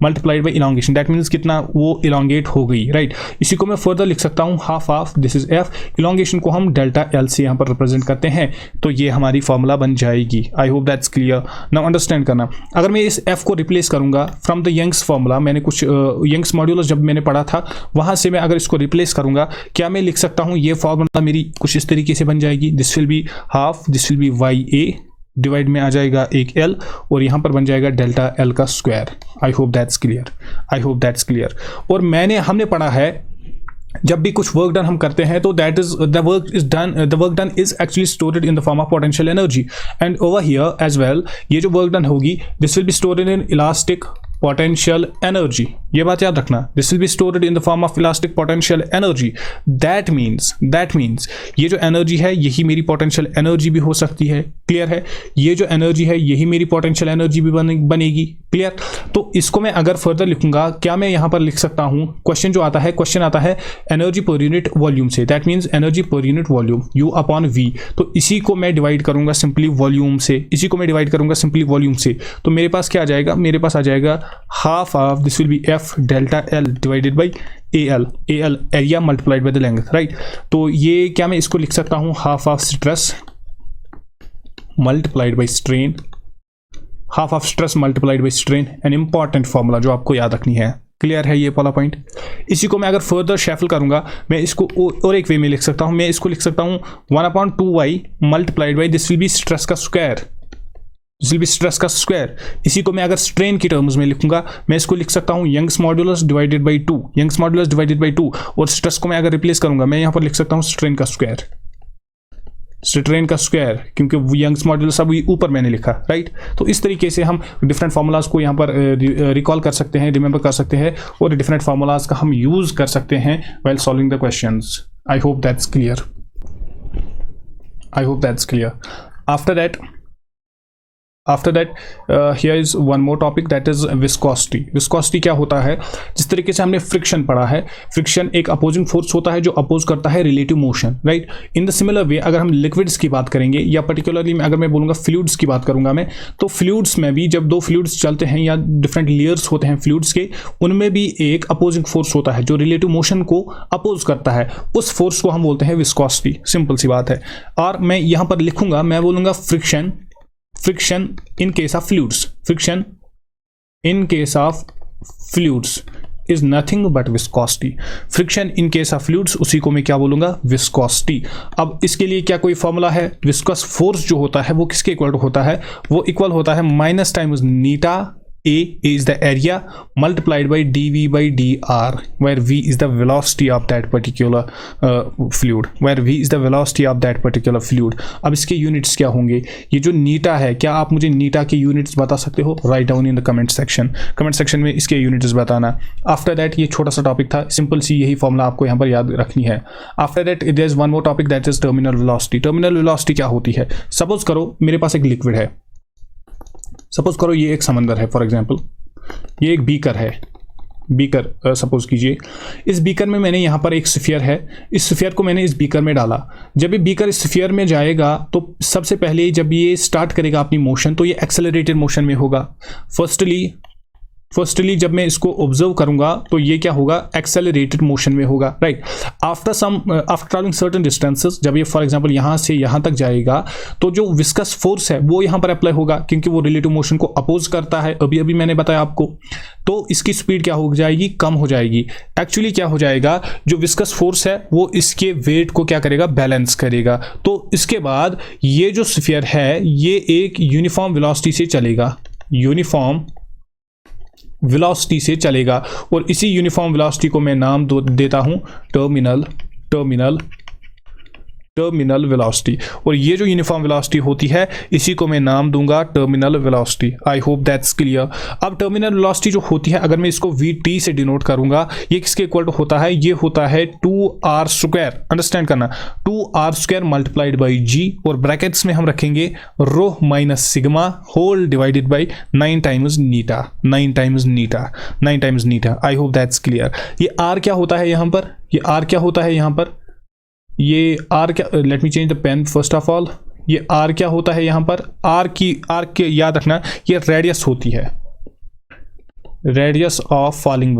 Multiplied by elongation. That means कितना वो इलांगेट हो गई. राइट. इसी को मैं फर्दर लिख सकता हूँ half of this is F. Elongation को हम डेल्टा एल से यहाँ पर रिप्रेजेंट करते हैं, तो ये हमारी फॉर्मूला बन जाएगी. आई hope that's clear. Now understand करना, अगर मैं इस एफ को रिप्लेस करूंगा फ्रॉम द यंग्स फॉर्मूला, मैंने कुछ यंग्स मॉड्यूलस जब मैंने पढ़ा था वहां से मैं अगर इसको रिप्लेस करूंगा, क्या मैं लिख सकता हूँ ये फॉर्मूला मेरी कुछ इस तरीके से बन जाएगी. This will be half, this will be Y A, divide में आ जाएगा एक एल और यहाँ पर बन जाएगा डेल्टा एल का square. I hope that's clear. I hope that's clear. और हमने पढ़ा है जब भी कुछ वर्क डन हम करते हैं तो that is the work done is actually stored in the form of potential energy. And over here as well ये जो वर्क डन होगी this will be stored in elastic potential energy. ये बात याद रखना. This will be stored in the form of elastic potential energy. That means ये जो एनर्जी है यही मेरी पोटेंशियल एनर्जी भी हो सकती है. क्लियर है? ये जो एनर्जी है यही मेरी पोटेंशियल एनर्जी भी बनेगी. क्लियर? तो इसको मैं अगर फर्दर लिखूंगा, क्या मैं यहाँ पर लिख सकता हूँ, क्वेश्चन आता है एनर्जी पर यूनिट वॉल्यूम से. That means energy per unit volume U upon V. तो इसी को मैं डिवाइड करूंगा सिंपली वॉल्यूम से. तो मेरे पास क्या आ जाएगा? मेरे पास आ जाएगा half of this will be F delta L divided by AL area multiplied by the length. right. तो ये क्या मैं इसको लिख सकता हूँ half of stress multiplied by strain. half of stress multiplied by strain, an important formula जो आपको याद रखनी है. क्लियर है ये वाला पॉइंट? इसी को मैं अगर फर्दर शैफल करूंगा, मैं इसको और एक वे में लिख सकता हूँ. मैं इसको लिख सकता हूँ 1/2y multiplied by this will be stress का स्क्वायर. इसी को मैं अगर स्ट्रेन की टर्म्स में लिखूंगा, मैं इसको लिख सकता हूं यंग्स मॉड्यूलस डिवाइडेड बाई 2. और स्ट्रेस को मैं अगर रिप्लेस करूंगा, मैं यहां पर लिख सकता हूं स्ट्रेन का स्क्वायर, क्योंकि यंग्स मॉड्यूलस अभी ऊपर मैंने लिखा. राइट. तो इस तरीके से हम डिफरेंट फार्मूलाज को यहां पर रिकॉल कर सकते हैं, रिमेंबर कर सकते हैं, और डिफरेंट फार्मूलाज का हम यूज कर सकते हैं while solving the questions. I hope that's clear. After that, here is one more topic, that is viscosity. Viscosity क्या होता है? जिस तरीके से हमने फ्रिक्शन पढ़ा है, फ्रिक्शन एक अपोजिंग फोर्स होता है जो अपोज करता है relative motion. Right. In the similar way अगर हम लिक्विड्स की बात करेंगे, या पर्टिकुलरली अगर मैं बोलूँगा फ्लूइड्स की बात करूँगा मैं, तो फ्लूइड्स में भी जब दो फ्लूइड्स चलते हैं या डिफरेंट लेयर्स होते हैं फ्लूइड्स के, उनमें भी एक अपोजिंग फोर्स होता है जो रिलेटिव मोशन को अपोज करता है. उस फोर्स को हम बोलते हैं विस्कोसिटी. सिंपल सी बात है. और मैं यहाँ पर लिखूंगा, मैं बोलूँगा friction in case of fluids is nothing but viscosity. friction in case of fluids, उसी को मैं क्या बोलूंगा? viscosity. अब इसके लिए क्या कोई फॉर्मूला है? विस्कस फोर्स जो होता है वो किसके इक्वल होता है? वो इक्वल होता है minus times Neeta. A is the area multiplied by dV by dr, where V is the velocity of that particular fluid. अब इसके यूनिट्स क्या होंगे? ये जो नीटा है, क्या आप मुझे नीटा के यूनिट्स बता सकते हो? Write down in the comment section में इसके यूनिट्स बताना. आफ्टर दैट, ये छोटा सा टॉपिक था, सिंपल सी यही फॉर्मूला आपको यहाँ पर याद रखनी है. After that there is one more topic, that is terminal velocity. Terminal velocity क्या होती है? सपोज करो मेरे पास एक लिक्विड है, सपोज करो ये एक समंदर है. फॉर एग्जांपल ये एक बीकर है. सपोज कीजिए इस बीकर में मैंने यहाँ पर एक स्फीयर है, इस स्फीयर को मैंने इस बीकर में डाला. जब ये बीकर इस स्फीयर में जाएगा तो सबसे पहले जब ये स्टार्ट करेगा अपनी मोशन, तो ये एक्सेलरेटेड मोशन में होगा. फर्स्टली जब मैं इसको ऑब्जर्व करूंगा तो ये क्या होगा, एक्सेलरेटेड मोशन में होगा, right. After travelling certain distances, जब ये फॉर एग्जांपल यहाँ से यहाँ तक जाएगा तो जो विस्कस फोर्स है वो यहाँ पर अप्लाई होगा, क्योंकि वो रिलेटिव मोशन को अपोज करता है, अभी अभी मैंने बताया आपको। तो इसकी स्पीड क्या हो जाएगी, कम हो जाएगी। एक्चुअली क्या हो जाएगा, जो विस्कस फोर्स है वो इसके वेट को क्या करेगा, बैलेंस करेगा। तो इसके बाद ये जो स्फीयर है ये एक यूनिफॉर्म वेलोसिटी से चलेगा, यूनिफॉर्म वेलोसिटी से चलेगा, और इसी यूनिफॉर्म वेलोसिटी को मैं नाम देता हूं टर्मिनल वेलोसिटी। और ये जो यूनिफॉर्म वेलोसिटी होती है इसी को मैं नाम दूंगा terminal velocity. I hope that's clear. अब टर्मिनल वेलोसिटी जो होती है, अगर मैं इसको vt से डिनोट करूंगा, ये किसके इक्वल टू होता है, ये होता है 2r², अंडरस्टैंड करना, 2r² मल्टीप्लाइड बाई g, और ब्रैकेट्स में हम रखेंगे rho minus sigma whole divided by 9 times eta. I hope that's clear. ये r क्या होता है यहाँ पर, ये r क्या होता है यहाँ पर, ये r क्या, let me change the pen first of all. ये r क्या होता है यहाँ पर, r के याद रखना, ये रेडियस होती है, रेडियस ऑफ फॉलिंग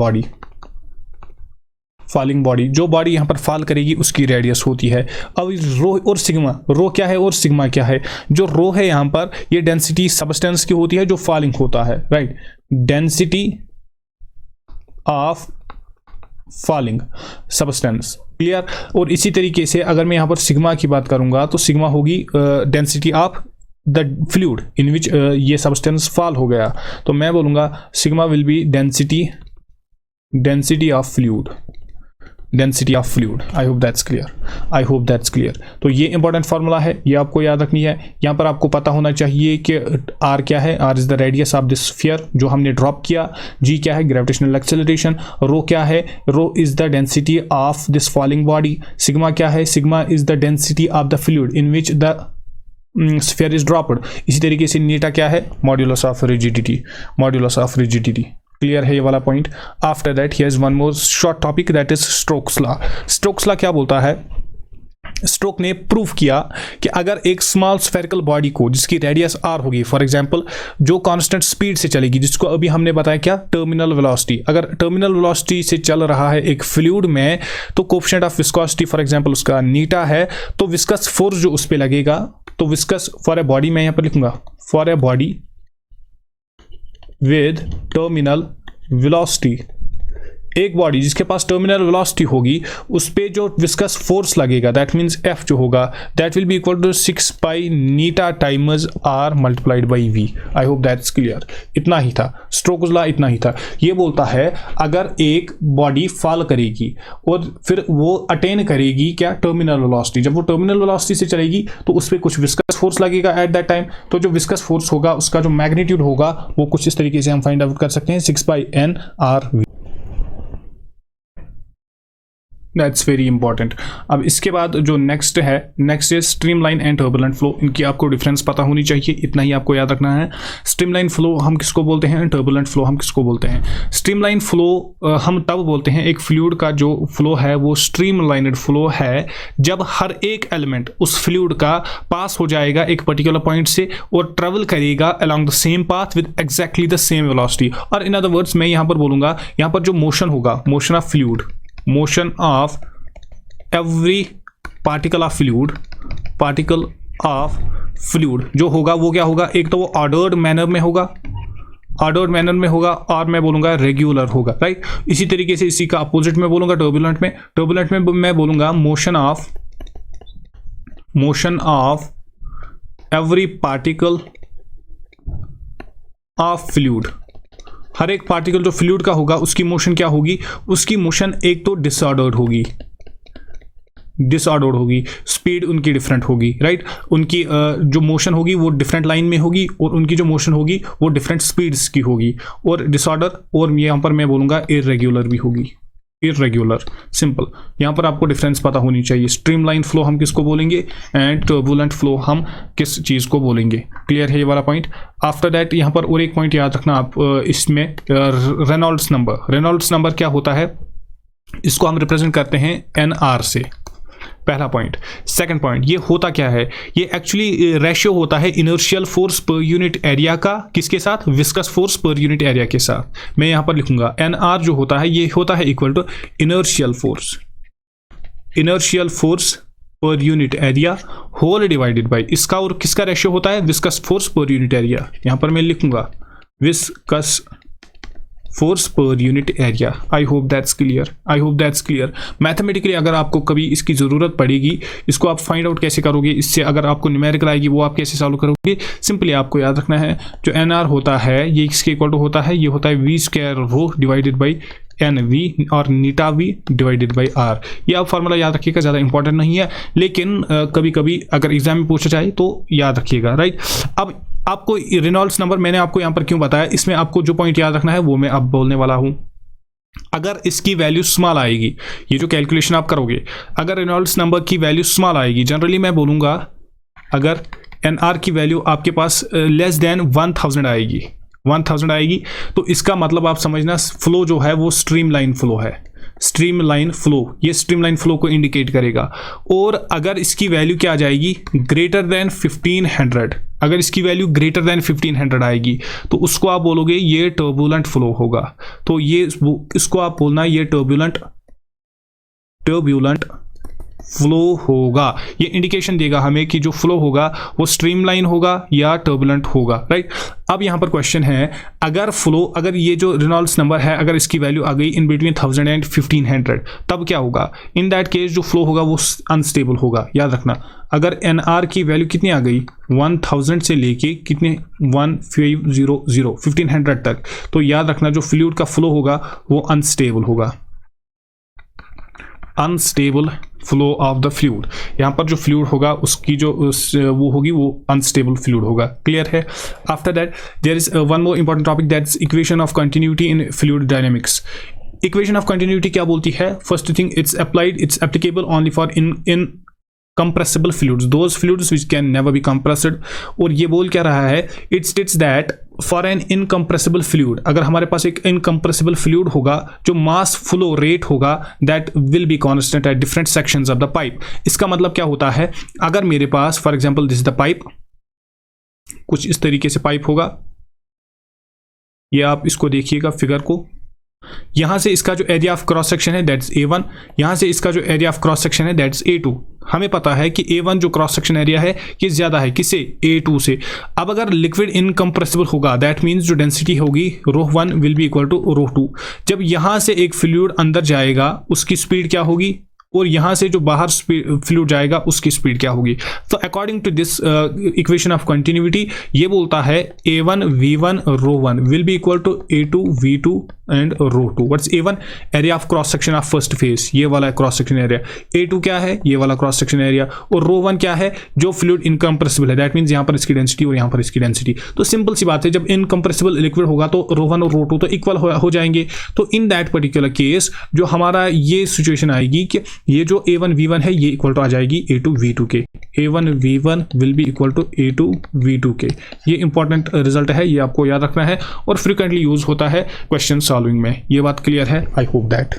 बॉडी, जो बॉडी यहाँ पर फॉल करेगी उसकी रेडियस होती है। अब रो और सिग्मा, रो क्या है और सिग्मा क्या है, जो रो है यहाँ पर ये डेंसिटी सबस्टेंस की होती है जो फॉलिंग होता है, right, density of falling substance, clear. और इसी तरीके से अगर मैं यहाँ पर सिग्मा की बात करूंगा तो सिग्मा होगी density of the fluid in which ये सबस्टेंस फॉल हो गया, तो मैं बोलूंगा sigma will be density of fluid. I hope that's clear. तो ये इंपॉर्टेंट फार्मूला है, ये आपको याद रखनी है। यहाँ पर आपको पता होना चाहिए कि r क्या है, r is the radius of this sphere जो हमने ड्रॉप किया, g क्या है, ग्रेविटेशनल एक्सेलरेशन, रो क्या है, rho is the density of this falling body, sigma क्या है, sigma is the density of the fluid in which the sphere is dropped. इसी तरीके से नीटा क्या है, मॉड्यूलस ऑफ रिजिडिटी। क्लियर है ये वाला point. After that here is one more short topic, that is Stokes law. Stokes law क्या बोलता है, स्टोक ने प्रूव किया कि अगर एक स्मॉल स्फेरिकल बॉडी को जिसकी रेडियस r होगी, फॉर एग्जांपल जो कांस्टेंट स्पीड से चलेगी, जिसको अभी हमने बताया क्या, टर्मिनल वेलोसिटी, अगर टर्मिनल वेलोसिटी से चल रहा है एक फ्लूइड में तो coefficient of viscosity for example उसका नीटा है, तो विस्कस फोर्स जो उस पर लगेगा, तो विस्कस फॉर ए बॉडी मैं यहाँ पर लिखूंगा for a body with terminal velocity, एक बॉडी जिसके पास टर्मिनल वेलोसिटी होगी उस पे जो विस्कस फोर्स लगेगा, दैट मींस F जो होगा, that will be equal to 6 pi eta times R multiplied by V। I hope that's clear. इतना ही था स्टोक्स लॉ, इतना ही था। ये बोलता है अगर एक बॉडी फॉल करेगी और फिर वो अटेन करेगी क्या, टर्मिनल वेलोसिटी, जब वो टर्मिनल वेलोसिटी से चलेगी तो उस पर कुछ विस्कस फोर्स लगेगा एट दैट टाइम, तो जो विस्कस फोर्स होगा उसका जो मैग्नीट्यूड होगा वो कुछ इस तरीके से हम फाइंड आउट कर सकते हैं, 6 पाई N R V। That's very important. अब इसके बाद जो next is streamline and turbulent flow. इनकी आपको डिफरेंस पता होनी चाहिए, इतना ही आपको याद रखना है। स्ट्रीमलाइन फ्लो हम किसको बोलते हैं, टर्बुलेंट फ्लो हम किसको बोलते हैं। स्ट्रीमलाइन फ्लो हम तब बोलते हैं, एक फ्लूइड का जो फ्लो है वो स्ट्रीमलाइनड फ्लो है जब हर एक एलिमेंट उस फ्लूइड का पास हो जाएगा एक पर्टिकुलर पॉइंट से और ट्रेवल करेगा along the same path with exactly the same velocity. और इन अदर वर्ड्स मैं यहाँ पर बोलूँगा, यहाँ पर जो मोशन होगा, motion of fluid, motion of every particle of fluid जो होगा वो क्या होगा, एक तो वो ऑर्डर्ड मैनर में होगा और मैं बोलूंगा रेगुलर होगा, राइट। इसी तरीके से इसी का अपोजिट में बोलूंगा टर्बुलेंट में मैं बोलूंगा motion of every particle of fluid. हर एक पार्टिकल जो फ्लूइड का होगा उसकी मोशन क्या होगी, उसकी मोशन एक तो डिसऑर्डर्ड होगी, स्पीड उनकी डिफरेंट होगी, राइट। उनकी जो मोशन होगी वो डिफरेंट लाइन में होगी और उनकी जो मोशन होगी वो डिफरेंट स्पीड्स की होगी, और डिसऑर्डर, और यहाँ पर मैं बोलूँगा इर्रेगुलर भी होगी, इर्रेगुलर। सिंपल, यहाँ पर आपको डिफरेंस पता होनी चाहिए। स्ट्रीमलाइन फ्लो हम किसको बोलेंगे एंड टर्बुलेंट फ्लो हम किस चीज़ को बोलेंगे। क्लियर है ये वाला पॉइंट। आफ्टर दैट यहाँ पर और एक पॉइंट याद रखना आप, इसमें रेनॉल्ड्स नंबर क्या होता है, इसको हम रिप्रेजेंट करते हैं NR से। पहला पॉइंट। सेकंड पॉइंट, ये होता क्या है, ये एक्चुअली रेशियो होता है inertial force per unit area का, किसके साथ, viscous force per unit area के साथ। मैं यहां पर लिखूंगा NR जो होता है ये होता है equal to inertial force per unit area whole divided by इसका, और किसका रेशियो होता है, viscous force per unit area. यहां पर मैं लिखूंगा viscous force per unit area. I hope that's clear. Mathematically अगर आपको कभी इसकी ज़रूरत पड़ेगी, इसको आप फाइंड आउट कैसे करोगे, इससे अगर आपको न्यूमेरिकल आएगी वो आप कैसे सॉल्व करोगे, सिंपली आपको याद रखना है जो NR होता है ये इसके इक्वल टू होता है, ये होता है V² row divided by NV और नीटा V डिवाइडेड बाई R। ये आप फार्मूला याद रखिएगा, ज़्यादा इंपॉर्टेंट नहीं है, लेकिन कभी कभी अगर एग्जाम में पूछा जाए तो याद रखिएगा, राइट। अब आपको रेनॉल्ड्स नंबर मैंने आपको यहाँ पर क्यों बताया, इसमें आपको जो पॉइंट याद रखना है वो मैं अब बोलने वाला हूँ। अगर इसकी वैल्यू स्मॉल आएगी, ये जो कैलकुलेशन आप करोगे, अगर रेनॉल्ड्स नंबर की वैल्यू स्मॉल आएगी, जनरली मैं बोलूँगा अगर NR की वैल्यू आपके पास लेस देन 1000 आएगी, 1000 आएगी, तो इसका मतलब आप समझना फ्लो जो है वो स्ट्रीमलाइन फ्लो है, स्ट्रीमलाइन फ्लो, ये स्ट्रीमलाइन फ्लो को इंडिकेट करेगा। और अगर इसकी वैल्यू क्या आ जाएगी, ग्रेटर देन 1500, अगर इसकी वैल्यू ग्रेटर देन 1500 आएगी तो उसको आप बोलोगे ये टर्बुलेंट फ्लो होगा। तो ये इसको आप बोलना ये टर्बुलेंट फ्लो होगा, ये इंडिकेशन देगा हमें कि जो फ्लो होगा वो स्ट्रीमलाइन होगा या टर्बुलेंट होगा, राइट। अब यहाँ पर क्वेश्चन है, अगर ये जो रेनॉल्ड्स नंबर है अगर इसकी वैल्यू आ गई इन बिटवीन 1000 एंड 1500, तब क्या होगा, इन दैट केस जो फ्लो होगा वो अनस्टेबल होगा। याद रखना, अगर NR की वैल्यू कितनी आ गई 1000 से लेके कितने 1500 तक, तो याद रखना जो फ्लूइड का फ्लो होगा वो अनस्टेबल होगा, unstable flow of the fluid. यहाँ पर जो फ्लूइड होगा उसकी जो वो होगी वो अनस्टेबल फ्लूइड होगा। क्लियर है। After that there is one more important topic, that's equation of continuity in fluid dynamics. Equation of continuity क्या बोलती है, first thing it's applicable only for in compressible fluids, those fluids which can never be compressed। और ये बोल क्या रहा है, it states that for an incompressible fluid, अगर हमारे पास एक incompressible fluid होगा जो mass flow rate होगा that will be constant at different sections of the pipe। इसका मतलब क्या होता है, अगर मेरे पास for example this is the pipe, कुछ इस तरीके से पाइप होगा, ये आप इसको देखिएगा फिगर को, यहां से इसका जो एरिया ऑफ क्रॉस सेक्शन है दैट्स A1, यहां से इसका जो एरिया ऑफ क्रॉस सेक्शन है दैट्स A2। हमें पता है कि A1 जो क्रॉस सेक्शन एरिया है ये ज्यादा है किससे, A2 से। अब अगर लिक्विड इनकम्प्रेसिबल होगा दैट मींस जो डेंसिटी होगी ρ1 विल बी इक्वल टू ρ2। जब यहां से एक फ्लूइड अंदर जाएगा उसकी स्पीड क्या होगी, और यहां से जो बाहर फ्लूइड जाएगा उसकी स्पीड क्या होगी। तो according to this equation of continuity ये बोलता है A1 V1 ρ1 will be equal to A2 V2 and ρ2। What's A1, area of cross section of first phase, ये वाला क्रॉस सेक्शन एरिया। A2 क्या है, ये वाला क्रॉस सेक्शन एरिया। और ρ1 क्या है, जो फ्लूइड इनकम्प्रेसिबल है, दैट मींस यहां पर इसकी डेंसिटी और यहां पर इसकी डेंसिटी। तो सिंपल सी बात है, जब इनकम्प्रेसिबल लिक्विड होगा तो ρ1 और ρ2 तो इक्वल हो जाएंगे। तो इन दैट पर्टिकुलर केस जो हमारा ये सिचुएशन आएगी कि ये जो A1 V1 है ये इक्वल टू आ जाएगी A2 V2 के। A1 V1 will be equal to A2 V2 के। ये इंपॉर्टेंट रिजल्ट है, ये आपको याद रखना है और फ्रीक्वेंटली यूज होता है क्वेश्चन सॉल्विंग में। ये बात क्लियर है, आई होप दैट।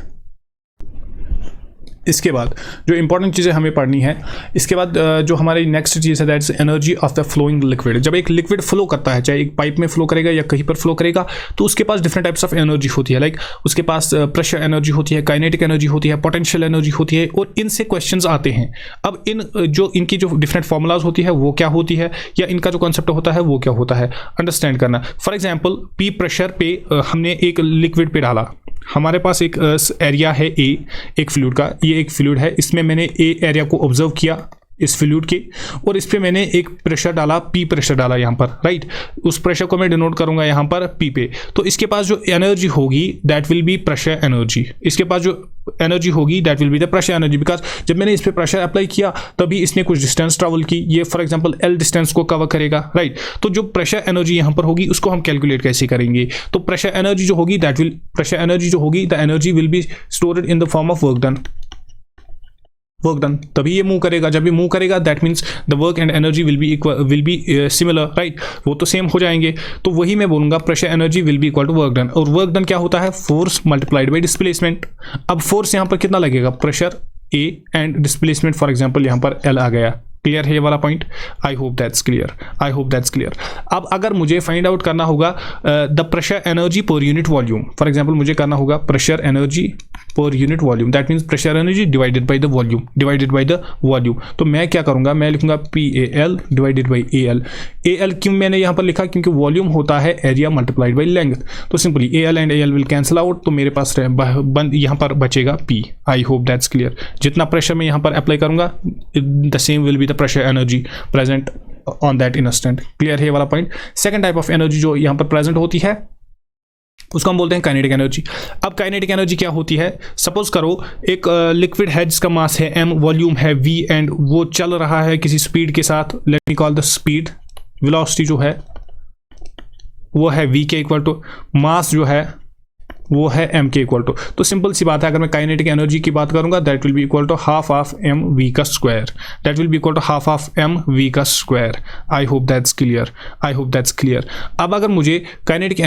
इसके बाद जो इंपॉर्टेंट चीज़ें हमें पढ़नी है, इसके बाद जो हमारी नेक्स्ट चीज़ है that's energy of the flowing liquid. जब एक लिक्विड फ्लो करता है, चाहे एक पाइप में फ्लो करेगा या कहीं पर फ्लो करेगा, तो उसके पास डिफरेंट टाइप्स ऑफ एनर्जी होती है। लाइक उसके पास प्रेशर एनर्जी होती है, काइनेटिक एनर्जी होती है, पोटेंशियल एनर्जी होती है, और इनसे क्वेश्चंस आते हैं। अब इनकी जो डिफरेंट फॉर्मूलाज होती है वो क्या होती है, या इनका जो कॉन्सेप्ट होता है वो क्या होता है, अंडरस्टैंड करना। फॉर एग्जाम्पल पी प्रेशर पे हमने एक लिक्विड पे डाला, हमारे पास एक एरिया है ए, एक फ्लूइड का, ये एक फ्लूइड है, इसमें मैंने ए एरिया को ऑब्जर्व किया इस फ्लूइड के, और इस पे मैंने एक प्रेशर डाला, पी प्रेशर डाला यहाँ पर, राइट। उस प्रेशर को मैं डिनोट करूंगा यहाँ पर पी पे। तो इसके पास जो एनर्जी होगी that will B pressure energy, इसके पास जो एनर्जी होगी that will be the pressure energy, because जब मैंने इस पे प्रेशर अप्लाई किया तभी इसने कुछ डिस्टेंस ट्रेवल की, ये फॉर एग्जांपल एल डिस्टेंस को कवर करेगा, राइट। तो जो प्रेशर एनर्जी यहाँ पर होगी उसको हम कैलकुलेट कैसे करेंगे, तो प्रेशर एनर्जी जो होगी the energy will be stored in the form of work done. तभी ये मूव करेगा, जब ये मूव करेगा that means the work and energy will be similar, right, वो तो सेम हो जाएंगे। तो वही मैं बोलूंगा pressure energy will be equal to work done, और वर्क डन क्या होता है, फोर्स मल्टीप्लाइड बाई डिस्प्लेसमेंट। अब फोर्स यहाँ पर कितना लगेगा, pressure A and displacement for example यहाँ पर एल आ गया। क्लियर है ये वाला point? I hope that's clear, I hope that's clear. अब अगर मुझे फाइंड आउट करना होगा the pressure energy per unit volume, for example मुझे करना होगा pressure energy per unit volume, that means pressure energy divided by the volume, divided by the volume. तो मैं क्या करूंगा, मैं लिखूंगा PAL divided by AL। AL क्यों मैंने यहाँ पर लिखा, क्योंकि वॉल्यूम होता है एरिया मल्टीप्लाइड बाई लेंथ। तो simply AL and AL will cancel out, तो मेरे पास यहाँ पर बचेगा P। I hope that's clear. जितना प्रेशर मैं यहाँ पर अप्लाई करूंगा the same will be the pressure energy present on that instant. Clear है ये वाला point? Second type of energy जो यहाँ पर प्रेजेंट होती है उसको हम बोलते हैं काइनेटिक एनर्जी। अब काइनेटिक एनर्जी क्या होती है, सपोज करो एक लिक्विड है जिसका मास है m, वॉल्यूम है v एंड वो चल रहा है किसी स्पीड के साथ। Let me call the speed, velocity जो है वो है v के इक्वल टू, मास जो है वो है m के इक्वल टू। तो सिंपल सी बात है, अगर मैं काइनेटिक एनर्जी की बात करूंगा that will be equal to half of m v का square, that will be equal to half of m v का square. I hope that's clear, I hope that's clear. अब अगर मुझे kinetic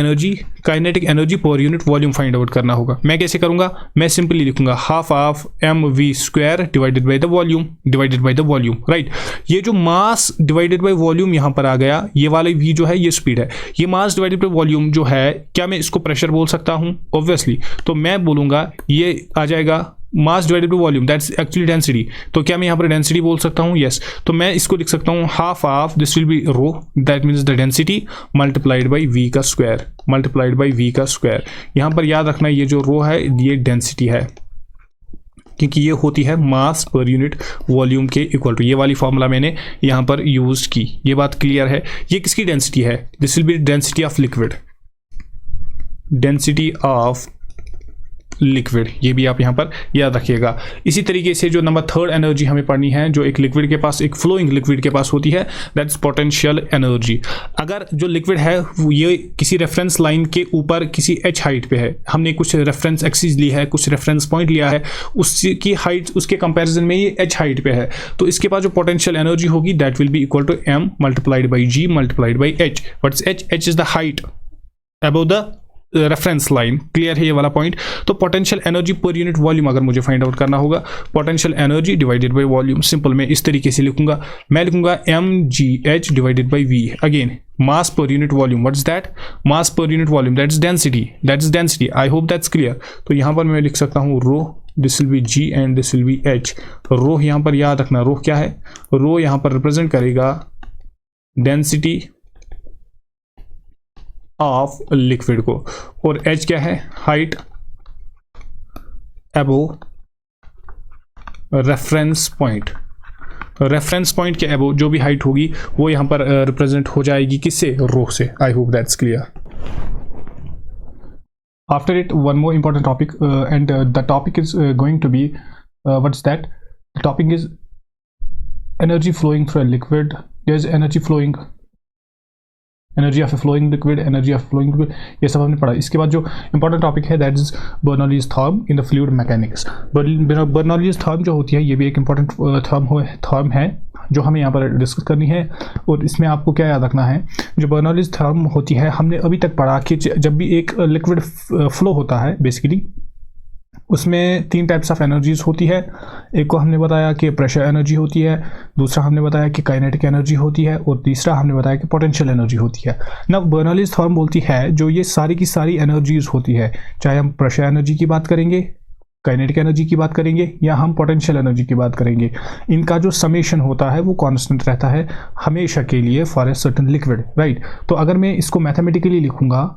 energy per unit volume find out करना होगा, मैं कैसे करूंगा, मैं सिंपली लिखूंगा half of m v square divided by the volume, divided by the volume, right. ये जो मास डिवाइडेड बाई वॉल्यूम यहाँ पर आ गया, ये वाली v जो है ये स्पीड है, ये मास डिवाइडेड बाई वॉल्यूम जो है, क्या मैं इसको प्रेशर बोल सकता हूँ? ऑब्वियसली। तो मैं बोलूंगा ये आ जाएगा mass divided by volume, that's actually density. तो क्या मैं यहाँ पर डेंसिटी बोल सकता हूँ? यस। तो मैं इसको लिख सकता हूँ half of this will be rho, that means the density multiplied by v का स्क्वायर, मल्टीप्लाइड बाई v का स्क्वायर। यहाँ पर याद रखना ये जो रो है ये डेंसिटी है, क्योंकि ये होती है मास पर यूनिट वॉल्यूम के इक्वल टू। ये वाली फॉर्मूला मैंने यहाँ पर यूज की, ये बात क्लियर है। ये किसकी डेंसिटी है? This will be density of liquid, density of liquid, ये भी आप यहाँ पर याद रखिएगा। इसी तरीके से जो नंबर थर्ड एनर्जी हमें पढ़नी है, जो एक लिक्विड के पास, एक फ्लोइंग लिक्विड के पास होती है, दैट्स पोटेंशियल एनर्जी। अगर जो लिक्विड है ये किसी रेफरेंस लाइन के ऊपर किसी h हाइट पे है, हमने कुछ रेफरेंस एक्सिस ली है, कुछ रेफरेंस पॉइंट लिया है, उसकी हाइट, उसके कंपैरिजन में ये h हाइट पे है, तो इसके पास जो पोटेंशियल एनर्जी होगी that will be equal to m multiplied by g multiplied by h। What's h? h is the height above the reference line. Clear है ये वाला पॉइंट? तो potential energy per unit volume अगर मुझे फाइंड आउट करना होगा, potential energy divided by volume, simple मैं इस तरीके से लिखूंगा, मैं लिखूंगा mgh divided by v। Again mass per unit volume, what is that? Mass per unit volume, that is density, that is density. I hope that's clear. तो यहाँ पर मैं लिख सकता हूँ rho, this will be g and this will be h। Rho यहाँ पर याद रखना, रो क्या है? रो यहाँ पर रिप्रेजेंट करेगा डेंसिटी ऑफ लिक्विड को, और h क्या है? Height above reference point. Reference point के अबव जो भी हाइट होगी वो यहाँ पर रिप्रेजेंट हो जाएगी किससे? रो से। I hope that's clear. After it one more important topic and the topic is going to be what's that? The topic is energy flowing through a liquid. There is energy flowing, energy of a flowing liquid, energy of flowing liquid, ये सब हमने पढ़ा। इसके बाद जो इंपॉर्टेंट टॉपिक है that is Bernoulli's theorem in the fluid mechanics. Bernoulli's theorem जो होती है ये भी एक इंपॉर्टेंट थर्म है जो हमें यहाँ पर डिस्कस करनी है। और इसमें आपको क्या याद रखना है, जो बर्नौलीज थर्म होती है, हमने अभी तक पढ़ा कि जब भी एक लिक्विड फ्लो होता है बेसिकली उसमें तीन टाइप्स ऑफ एनर्जीज होती है। एक को हमने बताया कि प्रेशर एनर्जी होती है, दूसरा हमने बताया कि काइनेटिक एनर्जी होती है, और तीसरा हमने बताया कि पोटेंशियल एनर्जी होती है। ना बर्नौलीज थर्म बोलती है जो ये सारी की सारी एनर्जीज होती है, चाहे हम प्रेशर एनर्जी की बात करेंगे, काइनेटिक एनर्जी की बात करेंगे, या हम पोटेंशियल एनर्जी की बात करेंगे, इनका जो समेशन होता है वो कांस्टेंट रहता है हमेशा के लिए for a certain liquid, right. तो अगर मैं इसको मैथमेटिकली लिखूंगा,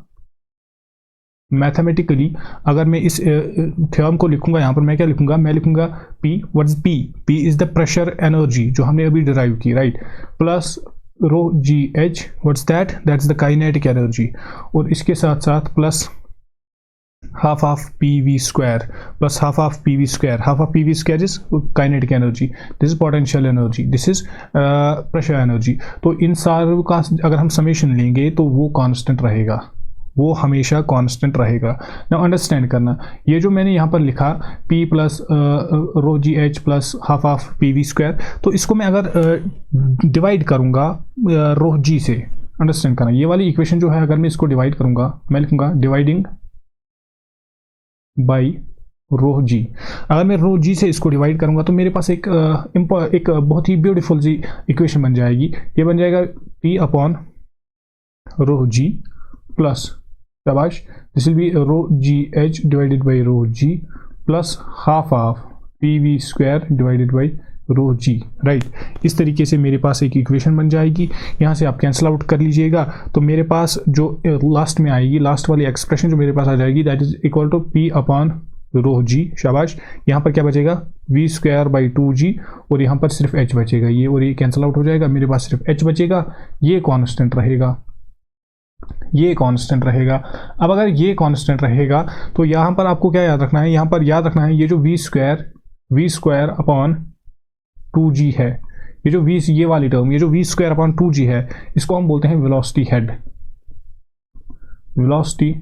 मैथमेटिकली अगर मैं इस थ्योरम को लिखूंगा, यहाँ पर मैं क्या लिखूंगा, मैं लिखूंगा P, what is P? P is the pressure energy जो हमने अभी डिराइव की, right, plus row GH, what's that? That's the kinetic energy, और इसके साथ साथ plus half of PV square, plus half of PV square, half of PV square is kinetic energy, this is potential energy, this is pressure energy. तो इन सारों का अगर हम समेशन लेंगे तो वो कांस्टेंट रहेगा, वो हमेशा कांस्टेंट रहेगा। ना अंडरस्टैंड करना, ये जो मैंने यहाँ पर लिखा P plus row GH plus half of PV square, तो इसको मैं अगर डिवाइड करूँगा रो G से, अंडरस्टैंड करना, ये वाली इक्वेशन जो है अगर मैं इसको डिवाइड करूँगा, मैं लिखूँगा डिवाइडिंग बाई रो जी। अगर मैं रो जी से इसको डिवाइड करूंगा तो मेरे पास एक बहुत ही ब्यूटीफुल सी इक्वेशन बन जाएगी। ये बन जाएगा P upon rho g plus, शाबाश, this will be rho g h divided by rho g plus half of p v square divided by rho g, right. इस तरीके से मेरे पास एक इक्वेशन बन जाएगी। यहाँ से आप कैंसिल आउट कर लीजिएगा तो मेरे पास जो लास्ट में आएगी, लास्ट वाली एक्सप्रेशन जो मेरे पास आ जाएगी, that is equal to P upon rho g, शाबाश। यहाँ पर क्या बचेगा, वी स्क्वायर बाई 2g, और यहाँ पर सिर्फ h बचेगा, ये और ये कैंसिल आउट हो जाएगा, मेरे पास सिर्फ h बचेगा, ये कांस्टेंट रहेगा, ये कांस्टेंट रहेगा। अब अगर ये कांस्टेंट रहेगा तो यहाँ पर आपको क्या याद रखना है, यहाँ पर याद रखना है ये जो वी स्क्वायर अपॉन 2g है, ये जो v, ये वाली टर्म, ये जो वी स्क्वायर अपॉन 2g है, इसको हम बोलते हैं velocity head, velocity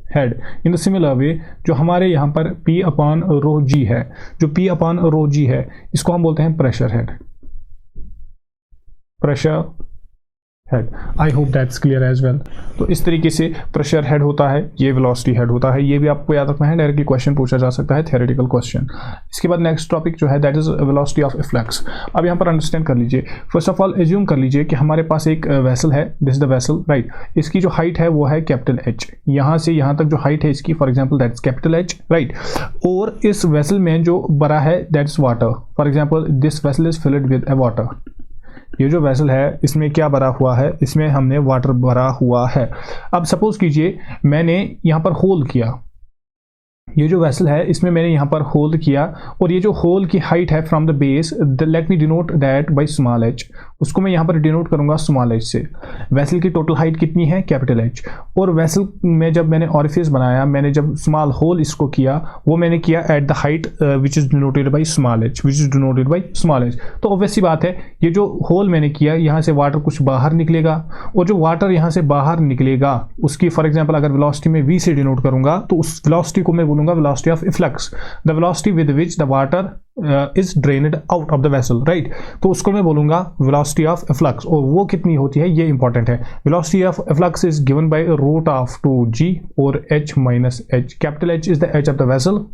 head. In the similar way जो हमारे यहाँ पर P अपॉन रो जी है, जो P अपॉन रो जी है, इसको हम बोलते हैं pressure head, pressure head. I hope that's clear as well. तो इस तरीके से प्रेशर हेड होता है, ये वेलोसिटी हेड होता है, ये भी आपको याद रखना है, डायरेक्टली क्वेश्चन पूछा जा सकता है, थ्योरेटिकल क्वेश्चन। इसके बाद नेक्स्ट टॉपिक जो है that is velocity of flux. अब यहाँ पर अंडरस्टैंड कर लीजिए, फर्स्ट ऑफ ऑल एज्यूम कर लीजिए कि हमारे पास एक वेसल है, this is the vessel, right. इसकी जो हाइट है वो है कैपिटल H, यहाँ से यहाँ तक जो हाइट है इसकी, for example that is capital H, right. और इस वेसल में जो भरा है that is water, for example this vessel is filled with A water. ये जो वेसल है इसमें क्या भरा हुआ है, इसमें हमने वाटर भरा हुआ है। अब सपोज कीजिए मैंने यहाँ पर होल किया, ये जो वेसल है इसमें मैंने यहाँ पर होल किया, और ये जो होल की हाइट है from the base, let me denote that by small h, उसको मैं यहाँ पर डिनोट करूंगा स्मॉल h से। वेसल की टोटल हाइट कितनी है, कैपिटल H। और वेसल में जब मैंने ऑरिफिस बनाया, मैंने जब स्मॉल होल इसको किया, वो मैंने किया at the height which is denoted by small h, which is denoted by small h। तो ऑब्वियस सी बात है, ये जो होल मैंने किया, यहाँ से वाटर कुछ बाहर निकलेगा, और जो वाटर यहाँ से बाहर निकलेगा उसकी, फॉर एग्जाम्पल अगर वेलोसिटी में v से डिनोट करूंगा तो उस वेलोसिटी को मैं बोलूंगा velocity of flux, the velocity with which the water is drained out of the vessel, right। तो उसको मैं बोलूंगा velocity of flux, और वो कितनी होती है ये इंपॉर्टेंट है। velocity of flux is given by root of 2g और h minus h। capital H is the edge of the vessel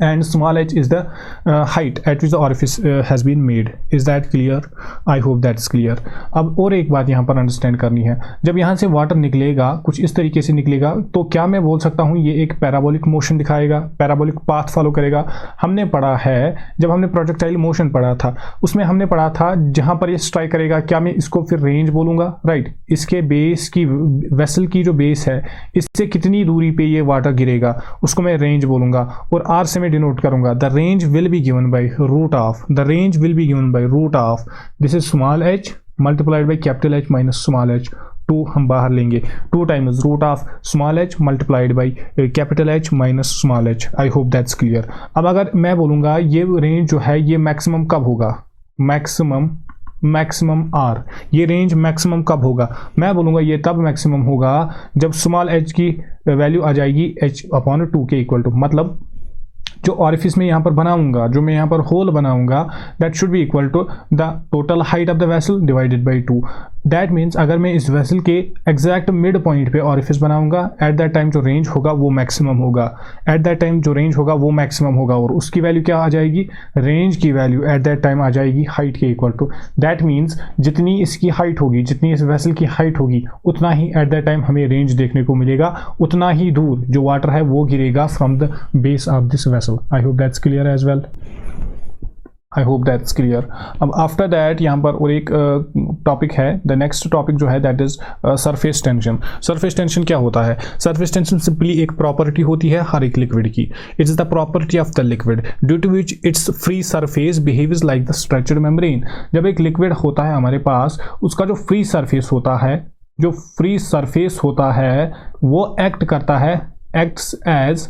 and small h is the height at which the orifice has been made. Is that clear? I hope that's clear. अब और एक बात यहाँ पर अंडरस्टैंड करनी है, जब यहाँ से वाटर निकलेगा कुछ इस तरीके से निकलेगा, तो क्या मैं बोल सकता हूँ ये एक पैराबोलिक मोशन दिखाएगा, पैराबोलिक पाथ फॉलो करेगा। हमने पढ़ा है, जब हमने प्रोजेक्टाइल मोशन पढ़ा था उसमें हमने पढ़ा था जहाँ पर ये स्ट्राइक करेगा, क्या मैं इसको फिर रेंज बोलूँगा, राइट। इसके बेस की, वेसल की जो बेस है इससे कितनी दूरी पे ये वाटर गिरेगा उसको मैं रेंज बोलूँगा, और आर से मैं डिनोट करूंगा। The range will be given by root of, the range will be given by root of, this is small h multiplied by capital H minus small h। 2 हम बाहर लेंगे, 2 times root of small h multiplied by capital H minus small h। I hope that's clear. अब अगर मैं बोलूंगा ये रेंज जो है ये मैक्सिमम कब होगा, मैक्सिमम आर, ये रेंज मैक्सिमम कब होगा, मैं बोलूंगा ये तब मैक्सिमम होगा जब स्मॉल h की वैल्यू आ जाएगी h अपॉन 2 के इक्वल टू। मतलब जो ऑरिफिस में यहाँ पर बनाऊंगा, जो मैं यहाँ पर होल बनाऊंगा, that should be equal to the total height of the vessel divided by 2। That means अगर मैं इस वेसल के एग्जैक्ट मिड पॉइंट पे ऑरिफिस बनाऊंगा, एट दैट टाइम जो रेंज होगा वो मैक्सिमम होगा, एट दैट टाइम जो रेंज होगा वो मैक्सिमम होगा, और उसकी वैल्यू क्या आ जाएगी, रेंज की वैल्यू एट दैट टाइम आ जाएगी हाइट के इक्वल टू। दैट मीन्स जितनी इसकी हाइट होगी, जितनी इस वेसल की हाइट होगी, उतना ही एट दैट टाइम हमें रेंज देखने को मिलेगा, उतना ही दूर जो वाटर है वो गिरेगा from the base of this vessel. I hope that's clear as well. I hope that's clear. अब आफ्टर दैट यहाँ पर और एक टॉपिक है, द नेक्स्ट टॉपिक जो है that is surface tension. Surface tension क्या होता है, सरफेस टेंशन सिंपली एक प्रॉपर्टी होती है हर एक लिक्विड की। It is the property of the liquid due to which its free surface behaves like the stretched membrane. जब एक लिक्विड होता है हमारे पास, उसका जो फ्री सरफेस होता है, जो फ्री सरफेस होता है वो एक्ट करता है, acts as